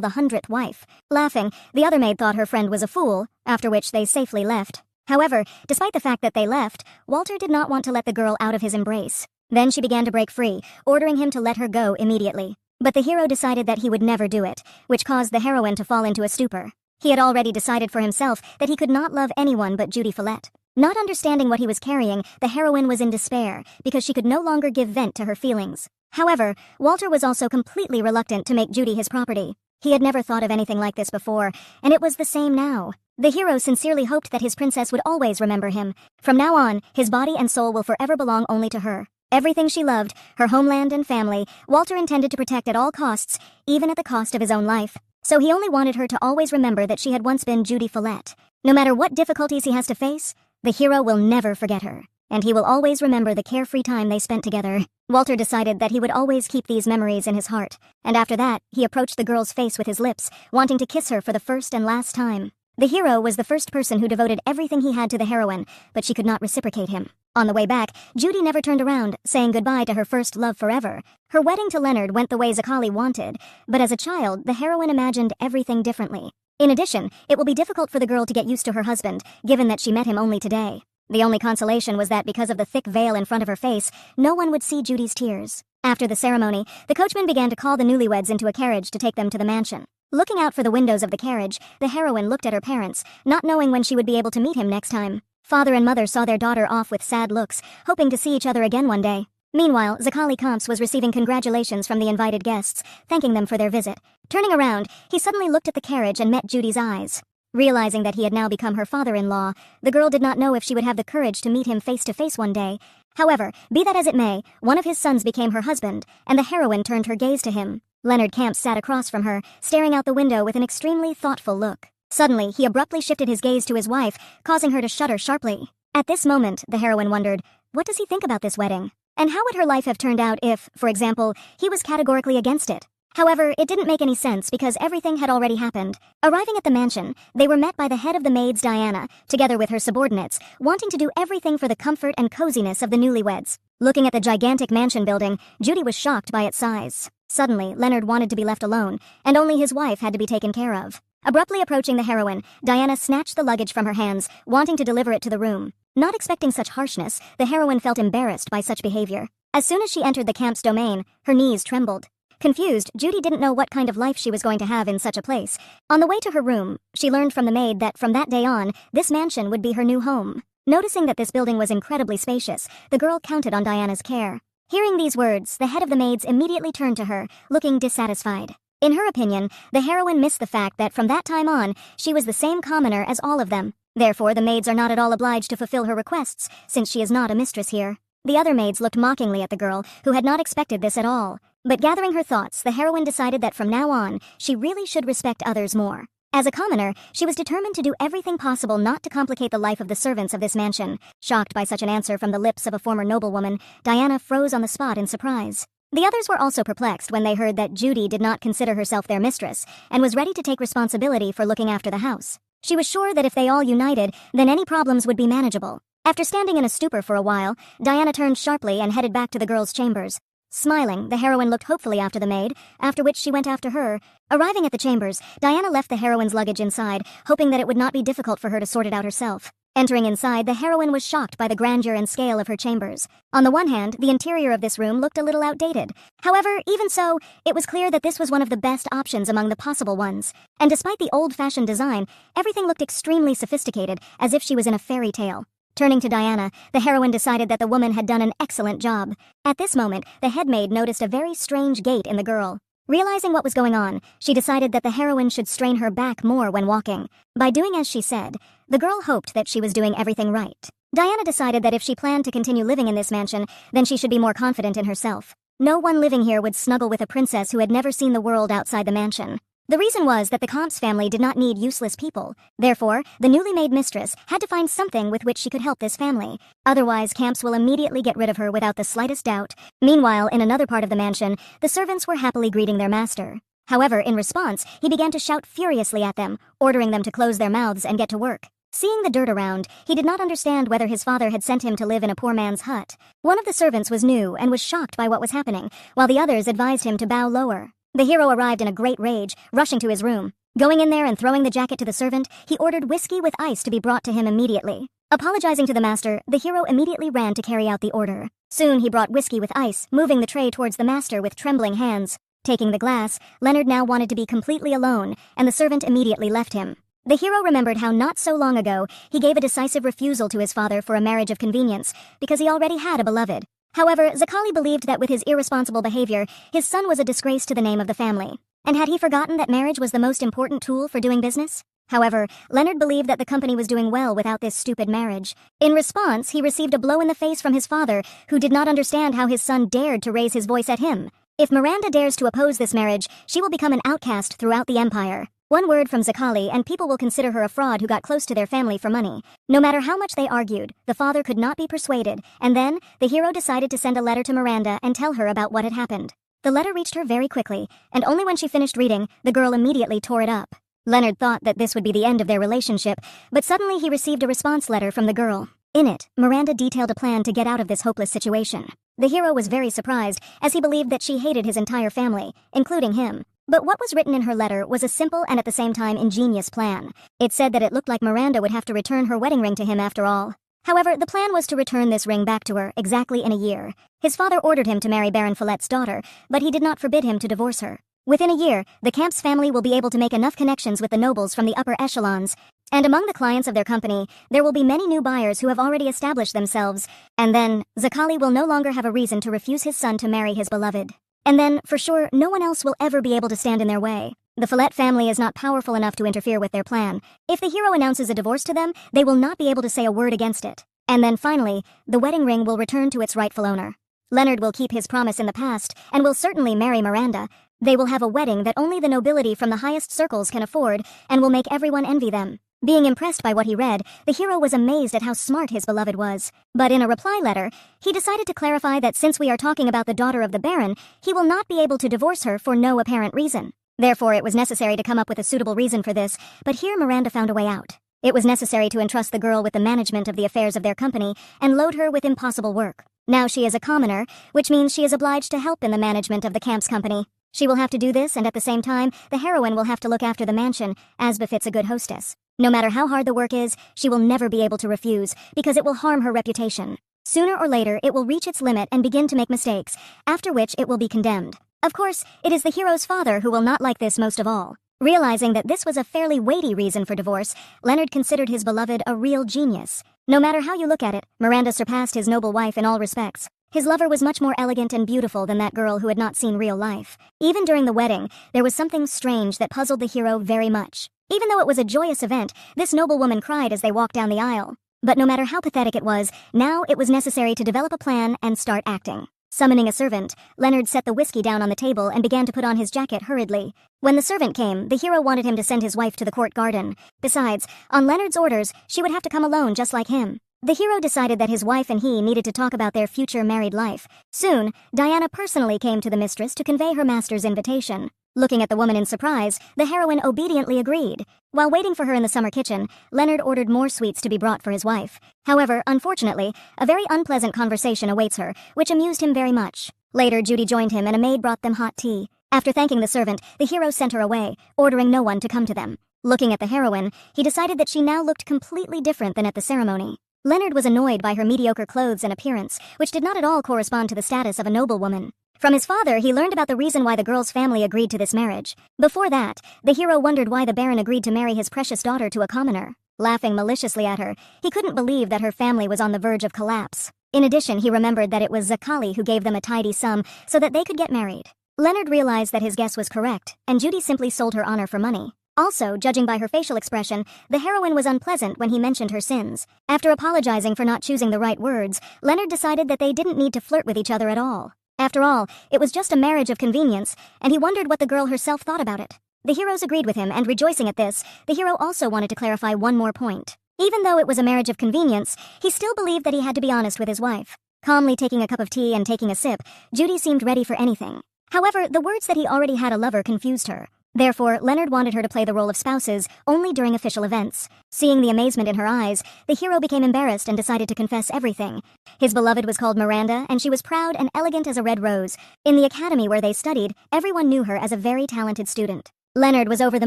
the 100th wife. Laughing, the other maid thought her friend was a fool, after which they safely left. However, despite the fact that they left, Walter did not want to let the girl out of his embrace. Then she began to break free, ordering him to let her go immediately. But the hero decided that he would never do it, which caused the heroine to fall into a stupor. He had already decided for himself that he could not love anyone but Judy Follett. Not understanding what he was carrying, the heroine was in despair because she could no longer give vent to her feelings. However, Walter was also completely reluctant to make Judy his property. He had never thought of anything like this before, and it was the same now. The hero sincerely hoped that his princess would always remember him. From now on, his body and soul will forever belong only to her. Everything she loved, her homeland and family, Walter intended to protect at all costs, even at the cost of his own life. So he only wanted her to always remember that she had once been Judy Follett. No matter what difficulties he has to face, the hero will never forget her, and he will always remember the carefree time they spent together. Walter decided that he would always keep these memories in his heart, and after that, he approached the girl's face with his lips, wanting to kiss her for the first and last time. The hero was the first person who devoted everything he had to the heroine, but she could not reciprocate him. On the way back, Judy never turned around, saying goodbye to her first love forever. Her wedding to Leonard went the way Zakali wanted, but as a child, the heroine imagined everything differently. In addition, it will be difficult for the girl to get used to her husband, given that she met him only today. The only consolation was that because of the thick veil in front of her face, no one would see Judy's tears. After the ceremony, the coachman began to call the newlyweds into a carriage to take them to the mansion. Looking out for the windows of the carriage, the heroine looked at her parents, not knowing when she would be able to meet him next time. Father and mother saw their daughter off with sad looks, hoping to see each other again one day. Meanwhile, Zakali Kamps was receiving congratulations from the invited guests, thanking them for their visit. Turning around, he suddenly looked at the carriage and met Judy's eyes. Realizing that he had now become her father-in-law, the girl did not know if she would have the courage to meet him face-to-face one day. However, be that as it may, one of his sons became her husband, and the heroine turned her gaze to him. Leonard Kamps sat across from her, staring out the window with an extremely thoughtful look. Suddenly, he abruptly shifted his gaze to his wife, causing her to shudder sharply. At this moment, the heroine wondered, what does he think about this wedding? And how would her life have turned out if, for example, he was categorically against it? However, it didn't make any sense because everything had already happened. Arriving at the mansion, they were met by the head of the maids, Diana, together with her subordinates, wanting to do everything for the comfort and coziness of the newlyweds. Looking at the gigantic mansion building, Judy was shocked by its size. Suddenly, Leonard wanted to be left alone, and only his wife had to be taken care of. Abruptly approaching the heroine, Diana snatched the luggage from her hands, wanting to deliver it to the room. Not expecting such harshness, the heroine felt embarrassed by such behavior. As soon as she entered the Kamps' domain, her knees trembled. Confused, Judy didn't know what kind of life she was going to have in such a place. On the way to her room, she learned from the maid that from that day on, this mansion would be her new home. Noticing that this building was incredibly spacious, the girl counted on Diana's care. Hearing these words, the head of the maids immediately turned to her, looking dissatisfied. In her opinion, the heroine missed the fact that from that time on, she was the same commoner as all of them. Therefore, the maids are not at all obliged to fulfill her requests, since she is not a mistress here. The other maids looked mockingly at the girl, who had not expected this at all. But gathering her thoughts, the heroine decided that from now on, she really should respect others more. As a commoner, she was determined to do everything possible not to complicate the life of the servants of this mansion. Shocked by such an answer from the lips of a former noblewoman, Diana froze on the spot in surprise. The others were also perplexed when they heard that Judy did not consider herself their mistress, and was ready to take responsibility for looking after the house. She was sure that if they all united, then any problems would be manageable. After standing in a stupor for a while, Diana turned sharply and headed back to the girls' chambers. Smiling, the heroine looked hopefully after the maid, after which she went after her. Arriving at the chambers, Diana left the heroine's luggage inside, hoping that it would not be difficult for her to sort it out herself. Entering inside, the heroine was shocked by the grandeur and scale of her chambers. On the one hand, the interior of this room looked a little outdated. However, even so, it was clear that this was one of the best options among the possible ones. And despite the old-fashioned design, everything looked extremely sophisticated, as if she was in a fairy tale. Turning to Diana, the heroine decided that the woman had done an excellent job. At this moment, the head maid noticed a very strange gait in the girl. Realizing what was going on, she decided that the heroine should strain her back more when walking. By doing as she said, the girl hoped that she was doing everything right. Diana decided that if she planned to continue living in this mansion, then she should be more confident in herself. No one living here would snuggle with a princess who had never seen the world outside the mansion. The reason was that the Kamps family did not need useless people. Therefore, the newly made mistress had to find something with which she could help this family. Otherwise, Kamps will immediately get rid of her without the slightest doubt. Meanwhile, in another part of the mansion, the servants were happily greeting their master. However, in response, he began to shout furiously at them, ordering them to close their mouths and get to work. Seeing the dirt around, he did not understand whether his father had sent him to live in a poor man's hut. One of the servants was new and was shocked by what was happening, while the others advised him to bow lower. The hero arrived in a great rage, rushing to his room. Going in there and throwing the jacket to the servant, he ordered whiskey with ice to be brought to him immediately. Apologizing to the master, the hero immediately ran to carry out the order. Soon he brought whiskey with ice, moving the tray towards the master with trembling hands. Taking the glass, Leonard now wanted to be completely alone, and the servant immediately left him. The hero remembered how not so long ago he gave a decisive refusal to his father for a marriage of convenience because he already had a beloved. However, Zakali believed that with his irresponsible behavior, his son was a disgrace to the name of the family. And had he forgotten that marriage was the most important tool for doing business? However, Leonard believed that the company was doing well without this stupid marriage. In response, he received a blow in the face from his father, who did not understand how his son dared to raise his voice at him. If Miranda dares to oppose this marriage, she will become an outcast throughout the empire. One word from Zakali and people will consider her a fraud who got close to their family for money. No matter how much they argued, the father could not be persuaded, and then the hero decided to send a letter to Miranda and tell her about what had happened. The letter reached her very quickly, and only when she finished reading, the girl immediately tore it up. Leonard thought that this would be the end of their relationship, but suddenly he received a response letter from the girl. In it, Miranda detailed a plan to get out of this hopeless situation. The hero was very surprised, as he believed that she hated his entire family, including him. But what was written in her letter was a simple and at the same time ingenious plan. It said that it looked like Miranda would have to return her wedding ring to him after all. However, the plan was to return this ring back to her exactly in a year. His father ordered him to marry Baron Follette's daughter, but he did not forbid him to divorce her. Within a year, the Camps family will be able to make enough connections with the nobles from the upper echelons, and among the clients of their company, there will be many new buyers who have already established themselves, and then, Zakali will no longer have a reason to refuse his son to marry his beloved. And then, for sure, no one else will ever be able to stand in their way. The Follette family is not powerful enough to interfere with their plan. If the hero announces a divorce to them, they will not be able to say a word against it. And then finally, the wedding ring will return to its rightful owner. Leonard will keep his promise in the past, and will certainly marry Miranda. They will have a wedding that only the nobility from the highest circles can afford, and will make everyone envy them. Being impressed by what he read, the hero was amazed at how smart his beloved was. But in a reply letter, he decided to clarify that since we are talking about the daughter of the Baron, he will not be able to divorce her for no apparent reason. Therefore, it was necessary to come up with a suitable reason for this, but here Miranda found a way out. It was necessary to entrust the girl with the management of the affairs of their company and load her with impossible work. Now she is a commoner, which means she is obliged to help in the management of the Camps company. She will have to do this, and at the same time, the heroine will have to look after the mansion, as befits a good hostess. No matter how hard the work is, she will never be able to refuse, because it will harm her reputation. Sooner or later, it will reach its limit and begin to make mistakes, after which it will be condemned. Of course, it is the hero's father who will not like this most of all. Realizing that this was a fairly weighty reason for divorce, Leonard considered his beloved a real genius. No matter how you look at it, Miranda surpassed his noble wife in all respects. His lover was much more elegant and beautiful than that girl who had not seen real life. Even during the wedding, there was something strange that puzzled the hero very much. Even though it was a joyous event, this noble woman cried as they walked down the aisle. But no matter how pathetic it was, now it was necessary to develop a plan and start acting. Summoning a servant, Leonard set the whiskey down on the table and began to put on his jacket hurriedly. When the servant came, the hero wanted him to send his wife to the court garden. Besides, on Leonard's orders, she would have to come alone just like him. The hero decided that his wife and he needed to talk about their future married life. Soon, Diana personally came to the mistress to convey her master's invitation. Looking at the woman in surprise, the heroine obediently agreed. While waiting for her in the summer kitchen, Leonard ordered more sweets to be brought for his wife. However, unfortunately, a very unpleasant conversation awaits her, which amused him very much. Later, Judy joined him and a maid brought them hot tea. After thanking the servant, the hero sent her away, ordering no one to come to them. Looking at the heroine, he decided that she now looked completely different than at the ceremony. Leonard was annoyed by her mediocre clothes and appearance, which did not at all correspond to the status of a noblewoman. From his father, he learned about the reason why the girl's family agreed to this marriage. Before that, the hero wondered why the Baron agreed to marry his precious daughter to a commoner. Laughing maliciously at her, he couldn't believe that her family was on the verge of collapse. In addition, he remembered that it was Zakali who gave them a tidy sum so that they could get married. Leonard realized that his guess was correct, and Judy simply sold her honor for money. Also, judging by her facial expression, the heroine was unpleasant when he mentioned her sins. After apologizing for not choosing the right words, Leonard decided that they didn't need to flirt with each other at all. After all, it was just a marriage of convenience, and he wondered what the girl herself thought about it. The heroes agreed with him, and rejoicing at this, the hero also wanted to clarify one more point. Even though it was a marriage of convenience, he still believed that he had to be honest with his wife. Calmly taking a cup of tea and taking a sip, Judy seemed ready for anything. However, the words that he already had a lover confused her. Therefore, Leonard wanted her to play the role of spouses only during official events. Seeing the amazement in her eyes, the hero became embarrassed and decided to confess everything. His beloved was called Miranda, and she was proud and elegant as a red rose. In the academy where they studied, everyone knew her as a very talented student. Leonard was over the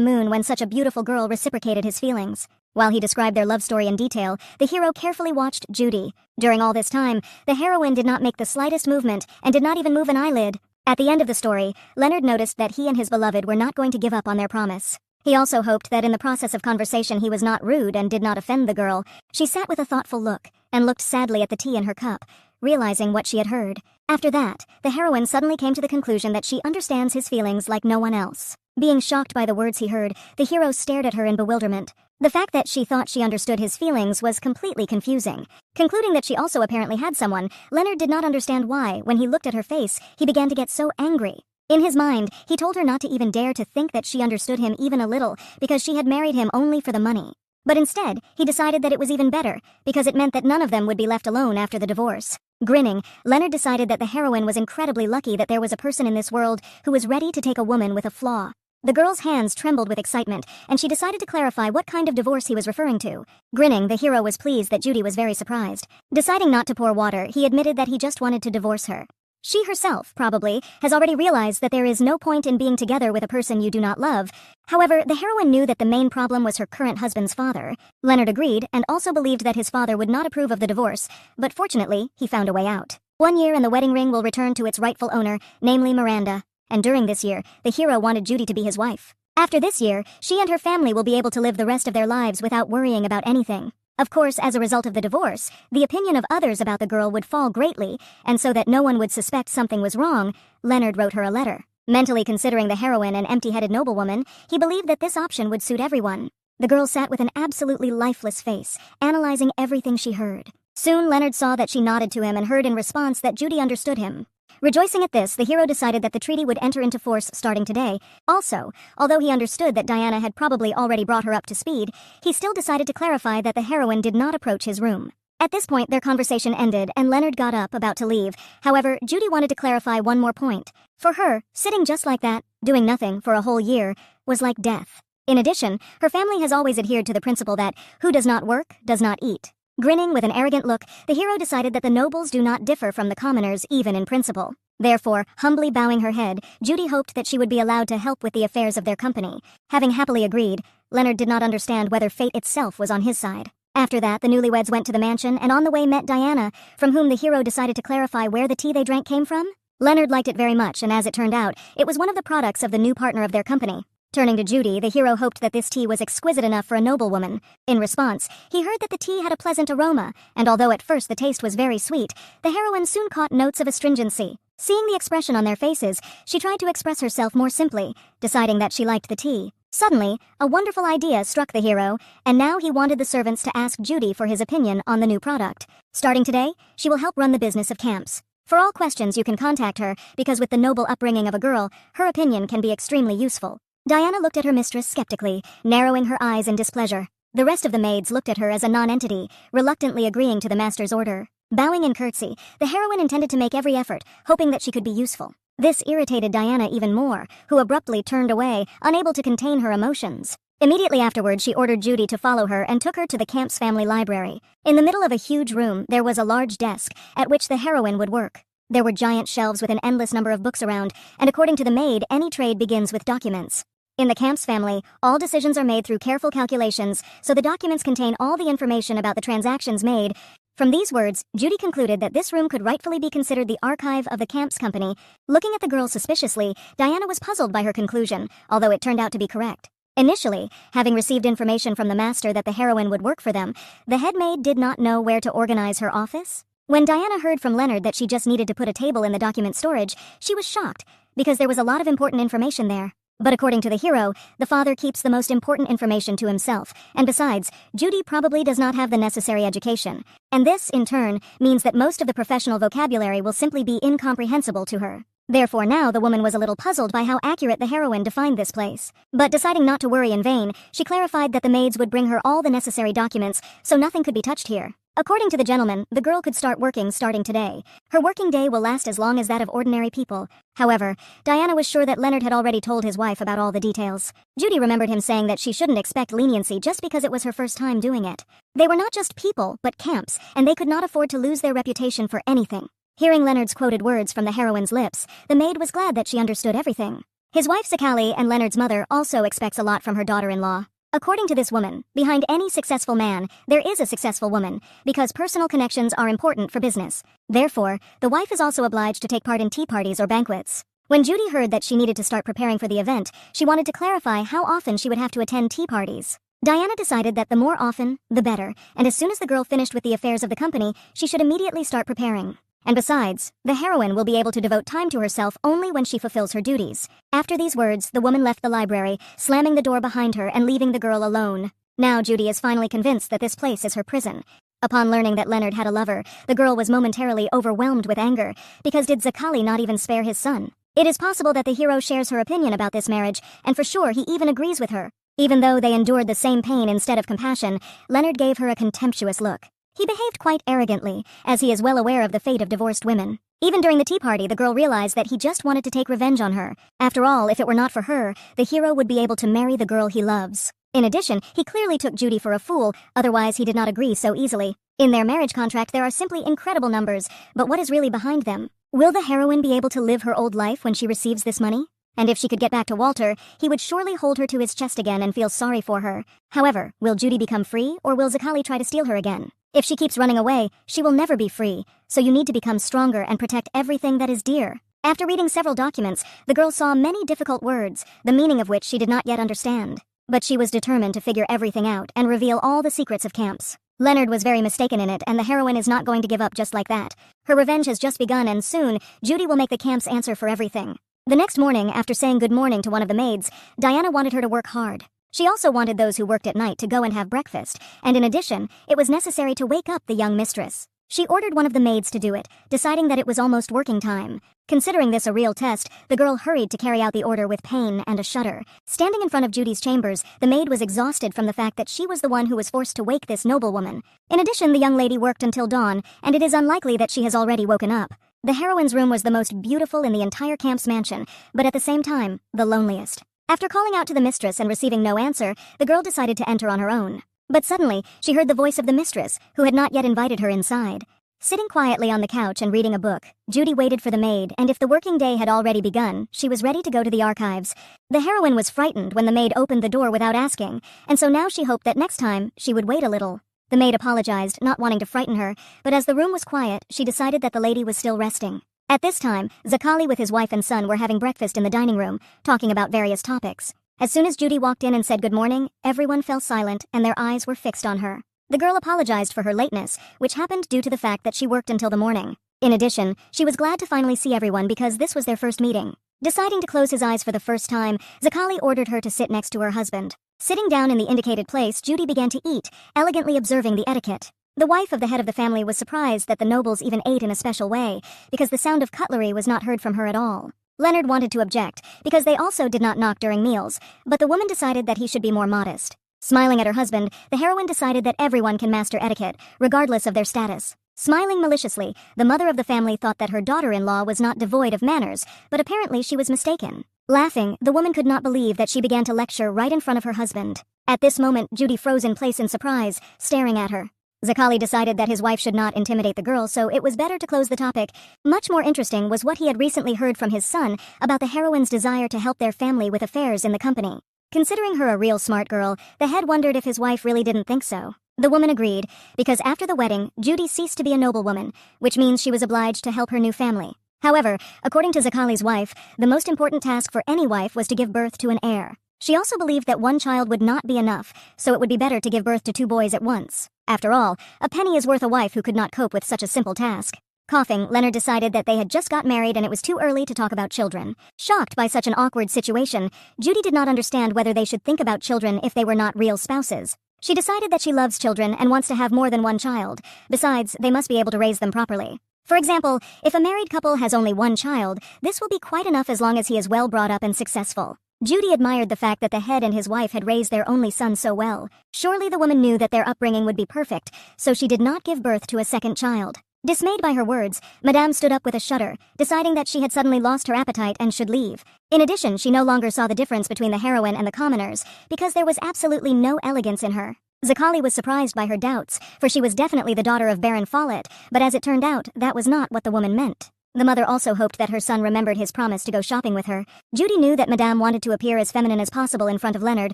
moon when such a beautiful girl reciprocated his feelings. While he described their love story in detail, the hero carefully watched Judy. During all this time, the heroine did not make the slightest movement and did not even move an eyelid. At the end of the story, Leonard noticed that he and his beloved were not going to give up on their promise. He also hoped that in the process of conversation he was not rude and did not offend the girl. She sat with a thoughtful look and looked sadly at the tea in her cup, realizing what she had heard. After that, the heroine suddenly came to the conclusion that she understands his feelings like no one else. Being shocked by the words he heard, the hero stared at her in bewilderment. The fact that she thought she understood his feelings was completely confusing. Concluding that she also apparently had someone, Leonard did not understand why, when he looked at her face, he began to get so angry. In his mind, he told her not to even dare to think that she understood him even a little, because she had married him only for the money. But instead, he decided that it was even better, because it meant that none of them would be left alone after the divorce. Grinning, Leonard decided that the heroine was incredibly lucky that there was a person in this world who was ready to take a woman with a flaw. The girl's hands trembled with excitement, and she decided to clarify what kind of divorce he was referring to. Grinning, the hero was pleased that Judy was very surprised. Deciding not to pour water, he admitted that he just wanted to divorce her. She herself, probably, has already realized that there is no point in being together with a person you do not love. However, the heroine knew that the main problem was her current husband's father. Leonard agreed, and also believed that his father would not approve of the divorce, but fortunately, he found a way out. 1 year and the wedding ring will return to its rightful owner, namely Miranda. And during this year, the hero wanted Judy to be his wife. After this year, she and her family will be able to live the rest of their lives without worrying about anything. Of course, as a result of the divorce, the opinion of others about the girl would fall greatly, and so that no one would suspect something was wrong, Leonard wrote her a letter. Mentally considering the heroine an empty-headed noblewoman, he believed that this option would suit everyone. The girl sat with an absolutely lifeless face, analyzing everything she heard. Soon, Leonard saw that she nodded to him and heard in response that Judy understood him. Rejoicing at this, the hero decided that the treaty would enter into force starting today. Also, although he understood that Diana had probably already brought her up to speed, he still decided to clarify that the heroine did not approach his room. At this point, their conversation ended, and Leonard got up, about to leave. However, Judy wanted to clarify one more point. For her, sitting just like that, doing nothing for a whole year, was like death. In addition, her family has always adhered to the principle that who does not work, does not eat. Grinning with an arrogant look, the hero decided that the nobles do not differ from the commoners even in principle. Therefore, humbly bowing her head, Judy hoped that she would be allowed to help with the affairs of their company. Having happily agreed, Leonard did not understand whether fate itself was on his side. After that, the newlyweds went to the mansion and on the way met Diana, from whom the hero decided to clarify where the tea they drank came from. Leonard liked it very much, and as it turned out, it was one of the products of the new partner of their company. Turning to Judy, the hero hoped that this tea was exquisite enough for a noblewoman. In response, he heard that the tea had a pleasant aroma, and although at first the taste was very sweet, the heroine soon caught notes of astringency. Seeing the expression on their faces, she tried to express herself more simply, deciding that she liked the tea. Suddenly, a wonderful idea struck the hero, and now he wanted the servants to ask Judy for his opinion on the new product. Starting today, she will help run the business of camps. For all questions, you can contact her, because with the noble upbringing of a girl, her opinion can be extremely useful. Diana looked at her mistress skeptically, narrowing her eyes in displeasure. The rest of the maids looked at her as a non-entity, reluctantly agreeing to the master's order. Bowing in curtsy, the heroine intended to make every effort, hoping that she could be useful. This irritated Diana even more, who abruptly turned away, unable to contain her emotions. Immediately afterward, she ordered Judy to follow her and took her to the camp's family library. In the middle of a huge room, there was a large desk, at which the heroine would work. There were giant shelves with an endless number of books around, and according to the maid, any trade begins with documents. In the Camps family, all decisions are made through careful calculations, so the documents contain all the information about the transactions made. From these words, Judy concluded that this room could rightfully be considered the archive of the Camps company. Looking at the girl suspiciously, Diana was puzzled by her conclusion, although it turned out to be correct. Initially, having received information from the master that the heroine would work for them, the head maid did not know where to organize her office. When Diana heard from Leonard that she just needed to put a table in the document storage, she was shocked, because there was a lot of important information there. But according to the hero, the father keeps the most important information to himself, and besides, Judy probably does not have the necessary education, and this, in turn, means that most of the professional vocabulary will simply be incomprehensible to her. Therefore now the woman was a little puzzled by how accurate the heroine defined this place. But deciding not to worry in vain, she clarified that the maids would bring her all the necessary documents, so nothing could be touched here. According to the gentleman, the girl could start working starting today. Her working day will last as long as that of ordinary people. However, Diana was sure that Leonard had already told his wife about all the details. Judy remembered him saying that she shouldn't expect leniency just because it was her first time doing it. They were not just people, but camps, and they could not afford to lose their reputation for anything. Hearing Leonard's quoted words from the heroine's lips, the maid was glad that she understood everything. His wife Zakali and Leonard's mother also expects a lot from her daughter-in-law. According to this woman, behind any successful man, there is a successful woman, because personal connections are important for business. Therefore, the wife is also obliged to take part in tea parties or banquets. When Judy heard that she needed to start preparing for the event, she wanted to clarify how often she would have to attend tea parties. Diana decided that the more often, the better, and as soon as the girl finished with the affairs of the company, she should immediately start preparing. And besides, the heroine will be able to devote time to herself only when she fulfills her duties. After these words, the woman left the library, slamming the door behind her and leaving the girl alone. Now Judy is finally convinced that this place is her prison. Upon learning that Leonard had a lover, the girl was momentarily overwhelmed with anger, because did Zakali not even spare his son? It is possible that the hero shares her opinion about this marriage, and for sure he even agrees with her. Even though they endured the same pain instead of compassion, Leonard gave her a contemptuous look. He behaved quite arrogantly, as he is well aware of the fate of divorced women. Even during the tea party, the girl realized that he just wanted to take revenge on her. After all, if it were not for her, the hero would be able to marry the girl he loves. In addition, he clearly took Judy for a fool, otherwise he did not agree so easily. In their marriage contract, there are simply incredible numbers, but what is really behind them? Will the heroine be able to live her old life when she receives this money? And if she could get back to Walter, he would surely hold her to his chest again and feel sorry for her. However, will Judy become free, or will Zakali try to steal her again? If she keeps running away, she will never be free, so you need to become stronger and protect everything that is dear. After reading several documents, the girl saw many difficult words, the meaning of which she did not yet understand. But she was determined to figure everything out and reveal all the secrets of camps. Leonard was very mistaken in it, and the heroine is not going to give up just like that. Her revenge has just begun, and soon, Judy will make the camps answer for everything. The next morning, after saying good morning to one of the maids, Diana wanted her to work hard. She also wanted those who worked at night to go and have breakfast, and in addition, it was necessary to wake up the young mistress. She ordered one of the maids to do it, deciding that it was almost working time. Considering this a real test, the girl hurried to carry out the order with pain and a shudder. Standing in front of Judy's chambers, the maid was exhausted from the fact that she was the one who was forced to wake this noblewoman. In addition, the young lady worked until dawn, and it is unlikely that she has already woken up. The heroine's room was the most beautiful in the entire camp's mansion, but at the same time, the loneliest. After calling out to the mistress and receiving no answer, the girl decided to enter on her own. But suddenly, she heard the voice of the mistress, who had not yet invited her inside. Sitting quietly on the couch and reading a book, Judy waited for the maid, and if the working day had already begun, she was ready to go to the archives. The heroine was frightened when the maid opened the door without asking, and so now she hoped that next time, she would wait a little. The maid apologized, not wanting to frighten her, but as the room was quiet, she decided that the lady was still resting. At this time, Zakali with his wife and son were having breakfast in the dining room, talking about various topics. As soon as Judy walked in and said good morning, everyone fell silent and their eyes were fixed on her. The girl apologized for her lateness, which happened due to the fact that she worked until the morning. In addition, she was glad to finally see everyone because this was their first meeting. Deciding to close his eyes for the first time, Zakali ordered her to sit next to her husband. Sitting down in the indicated place, Judy began to eat, elegantly observing the etiquette. The wife of the head of the family was surprised that the nobles even ate in a special way, because the sound of cutlery was not heard from her at all. Leonard wanted to object, because they also did not knock during meals, but the woman decided that he should be more modest. Smiling at her husband, the heroine decided that everyone can master etiquette, regardless of their status. Smiling maliciously, the mother of the family thought that her daughter-in-law was not devoid of manners, but apparently she was mistaken. Laughing, the woman could not believe that she began to lecture right in front of her husband. At this moment, Judy froze in place in surprise, staring at her. Zakali decided that his wife should not intimidate the girl, so it was better to close the topic. Much more interesting was what he had recently heard from his son about the heroine's desire to help their family with affairs in the company. Considering her a real smart girl, the head wondered if his wife really didn't think so. The woman agreed, because after the wedding, Judy ceased to be a noblewoman, which means she was obliged to help her new family. However, according to Zakali's wife, the most important task for any wife was to give birth to an heir. She also believed that one child would not be enough, so it would be better to give birth to 2 boys at once. After all, a penny is worth a wife who could not cope with such a simple task. Coughing, Leonard decided that they had just got married and it was too early to talk about children. Shocked by such an awkward situation, Judy did not understand whether they should think about children if they were not real spouses. She decided that she loves children and wants to have more than one child. Besides, they must be able to raise them properly. For example, if a married couple has only one child, this will be quite enough as long as he is well brought up and successful. Judy admired the fact that the head and his wife had raised their only son so well. Surely the woman knew that their upbringing would be perfect, so she did not give birth to a second child. Dismayed by her words, Madame stood up with a shudder, deciding that she had suddenly lost her appetite and should leave. In addition, she no longer saw the difference between the heroine and the commoners, because there was absolutely no elegance in her. Zakali was surprised by her doubts, for she was definitely the daughter of Baron Follett, but as it turned out, that was not what the woman meant. The mother also hoped that her son remembered his promise to go shopping with her. Judy knew that Madame wanted to appear as feminine as possible in front of Leonard,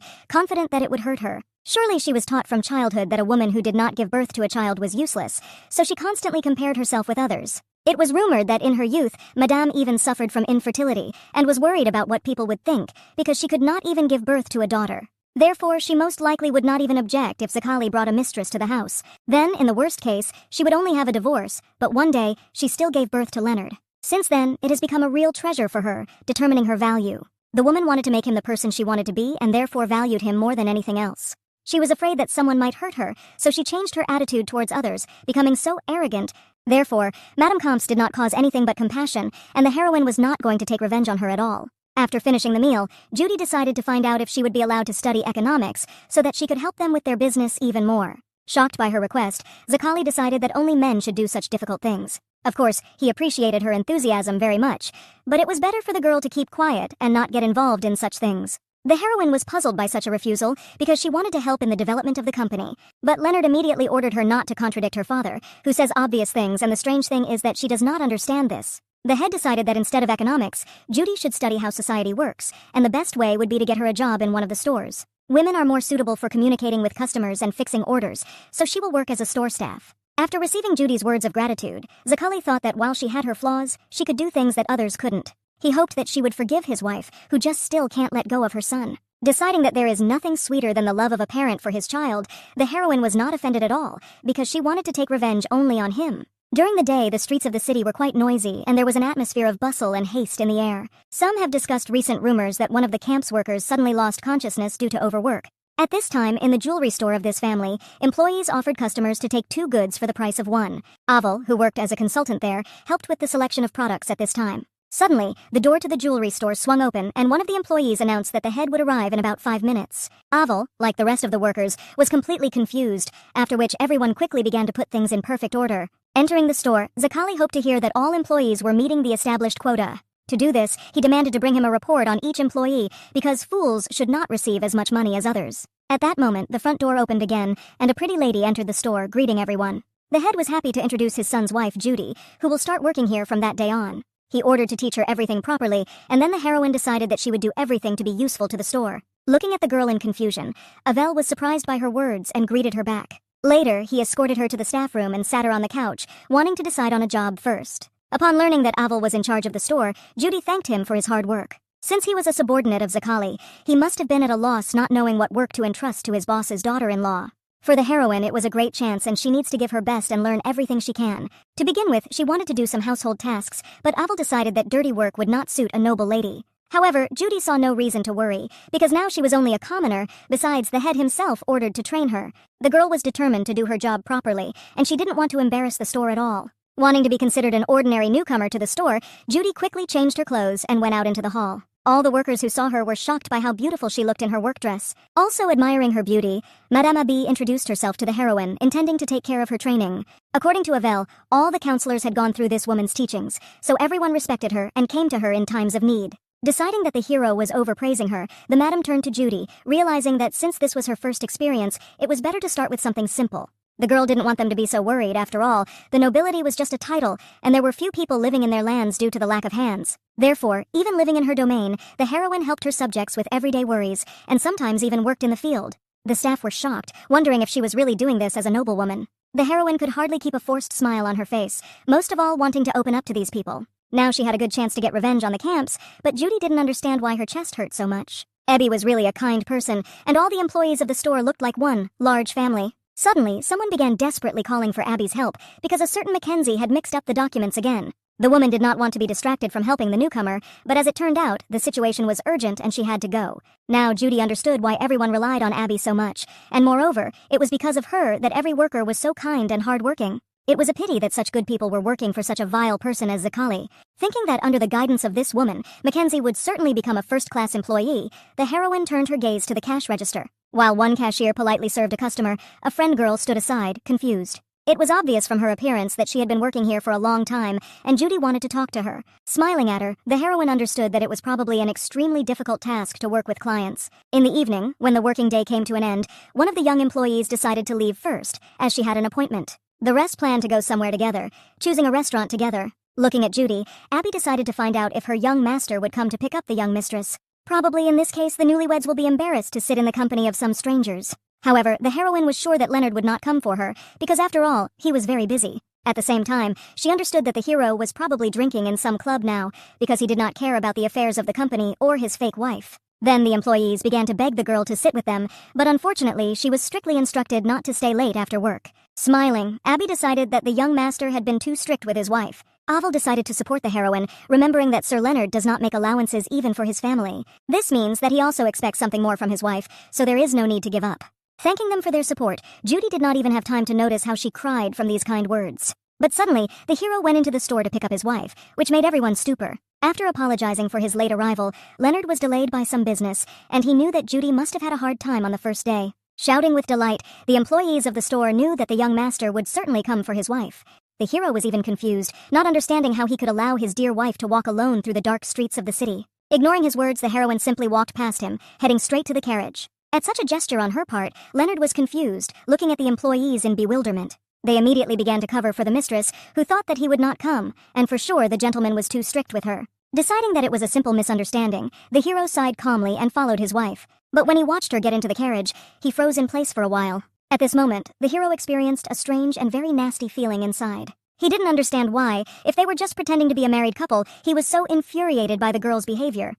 confident that it would hurt her. Surely she was taught from childhood that a woman who did not give birth to a child was useless, so she constantly compared herself with others. It was rumored that in her youth, Madame even suffered from infertility, and was worried about what people would think, because she could not even give birth to a daughter. Therefore, she most likely would not even object if Zakali brought a mistress to the house. Then, in the worst case, she would only have a divorce, but one day, she still gave birth to Leonard. Since then, it has become a real treasure for her, determining her value. The woman wanted to make him the person she wanted to be and therefore valued him more than anything else. She was afraid that someone might hurt her, so she changed her attitude towards others, becoming so arrogant. Therefore, Madame Comps did not cause anything but compassion, and the heroine was not going to take revenge on her at all. After finishing the meal, Judy decided to find out if she would be allowed to study economics so that she could help them with their business even more. Shocked by her request, Zakali decided that only men should do such difficult things. Of course, he appreciated her enthusiasm very much, but it was better for the girl to keep quiet and not get involved in such things. The heroine was puzzled by such a refusal because she wanted to help in the development of the company. But Leonard immediately ordered her not to contradict her father, who says obvious things, and the strange thing is that she does not understand this. The head decided that instead of economics, Judy should study how society works, and the best way would be to get her a job in one of the stores. Women are more suitable for communicating with customers and fixing orders, so she will work as a store staff. After receiving Judy's words of gratitude, Zakali thought that while she had her flaws, she could do things that others couldn't. He hoped that she would forgive his wife, who just still can't let go of her son. Deciding that there is nothing sweeter than the love of a parent for his child, the heroine was not offended at all, because she wanted to take revenge only on him. During the day, the streets of the city were quite noisy, and there was an atmosphere of bustle and haste in the air. Some have discussed recent rumors that one of the camp's workers suddenly lost consciousness due to overwork. At this time, in the jewelry store of this family, employees offered customers to take 2 goods for the price of 1. Avel, who worked as a consultant there, helped with the selection of products at this time. Suddenly, the door to the jewelry store swung open, and one of the employees announced that the head would arrive in about 5 minutes. Avel, like the rest of the workers, was completely confused, after which everyone quickly began to put things in perfect order. Entering the store, Zakali hoped to hear that all employees were meeting the established quota. To do this, he demanded to bring him a report on each employee, because fools should not receive as much money as others. At that moment, the front door opened again, and a pretty lady entered the store, greeting everyone. The head was happy to introduce his son's wife, Judy, who will start working here from that day on. He ordered to teach her everything properly, and then the heroine decided that she would do everything to be useful to the store. Looking at the girl in confusion, Avel was surprised by her words and greeted her back. Later, he escorted her to the staff room and sat her on the couch, wanting to decide on a job first. Upon learning that Avel was in charge of the store, Judy thanked him for his hard work. Since he was a subordinate of Zakali, he must have been at a loss not knowing what work to entrust to his boss's daughter-in-law. For the heroine, it was a great chance, and she needs to give her best and learn everything she can. To begin with, she wanted to do some household tasks, but Avel decided that dirty work would not suit a noble lady. However, Judy saw no reason to worry, because now she was only a commoner. Besides, the head himself ordered to train her. The girl was determined to do her job properly, and she didn't want to embarrass the store at all. Wanting to be considered an ordinary newcomer to the store, Judy quickly changed her clothes and went out into the hall. All the workers who saw her were shocked by how beautiful she looked in her work dress. Also admiring her beauty, Madame Abi introduced herself to the heroine, intending to take care of her training. According to Avel, all the counselors had gone through this woman's teachings, so everyone respected her and came to her in times of need. Deciding that the hero was overpraising her, the madam turned to Judy, realizing that since this was her first experience, it was better to start with something simple. The girl didn't want them to be so worried. After all, the nobility was just a title, and there were few people living in their lands due to the lack of hands. Therefore, even living in her domain, the heroine helped her subjects with everyday worries, and sometimes even worked in the field. The staff were shocked, wondering if she was really doing this as a noblewoman. The heroine could hardly keep a forced smile on her face, most of all wanting to open up to these people. Now she had a good chance to get revenge on the camps, but Judy didn't understand why her chest hurt so much. Ebby was really a kind person, and all the employees of the store looked like one large family. Suddenly, someone began desperately calling for Abby's help because a certain Mackenzie had mixed up the documents again. The woman did not want to be distracted from helping the newcomer, but as it turned out, the situation was urgent and she had to go. Now Judy understood why everyone relied on Abby so much, and moreover, it was because of her that every worker was so kind and hardworking. It was a pity that such good people were working for such a vile person as Zakali. Thinking that under the guidance of this woman, Mackenzie would certainly become a first-class employee, the heroine turned her gaze to the cash register. While one cashier politely served a customer, a friend girl stood aside, confused. It was obvious from her appearance that she had been working here for a long time, and Judy wanted to talk to her. Smiling at her, the heroine understood that it was probably an extremely difficult task to work with clients. In the evening, when the working day came to an end, one of the young employees decided to leave first, as she had an appointment. The rest planned to go somewhere together, choosing a restaurant together. Looking at Judy, Abby decided to find out if her young master would come to pick up the young mistress. Probably in this case, the newlyweds will be embarrassed to sit in the company of some strangers. However, the heroine was sure that Leonard would not come for her, because after all, he was very busy. At the same time, she understood that the hero was probably drinking in some club now, because he did not care about the affairs of the company or his fake wife. Then the employees began to beg the girl to sit with them, but unfortunately, she was strictly instructed not to stay late after work. Smiling, Abby decided that the young master had been too strict with his wife. Avel decided to support the heroine, remembering that Sir Leonard does not make allowances even for his family. This means that he also expects something more from his wife, so there is no need to give up. Thanking them for their support, Judy did not even have time to notice how she cried from these kind words. But suddenly, the hero went into the store to pick up his wife, which made everyone stupor. After apologizing for his late arrival, Leonard was delayed by some business, and he knew that Judy must have had a hard time on the first day. Shouting with delight, the employees of the store knew that the young master would certainly come for his wife. The hero was even confused, not understanding how he could allow his dear wife to walk alone through the dark streets of the city. Ignoring his words, the heroine simply walked past him, heading straight to the carriage. At such a gesture on her part, Leonard was confused, looking at the employees in bewilderment. They immediately began to cover for the mistress, who thought that he would not come, and for sure the gentleman was too strict with her. Deciding that it was a simple misunderstanding, the hero sighed calmly and followed his wife. But when he watched her get into the carriage, he froze in place for a while. At this moment, the hero experienced a strange and very nasty feeling inside. He didn't understand why, if they were just pretending to be a married couple, he was so infuriated by the girl's behavior.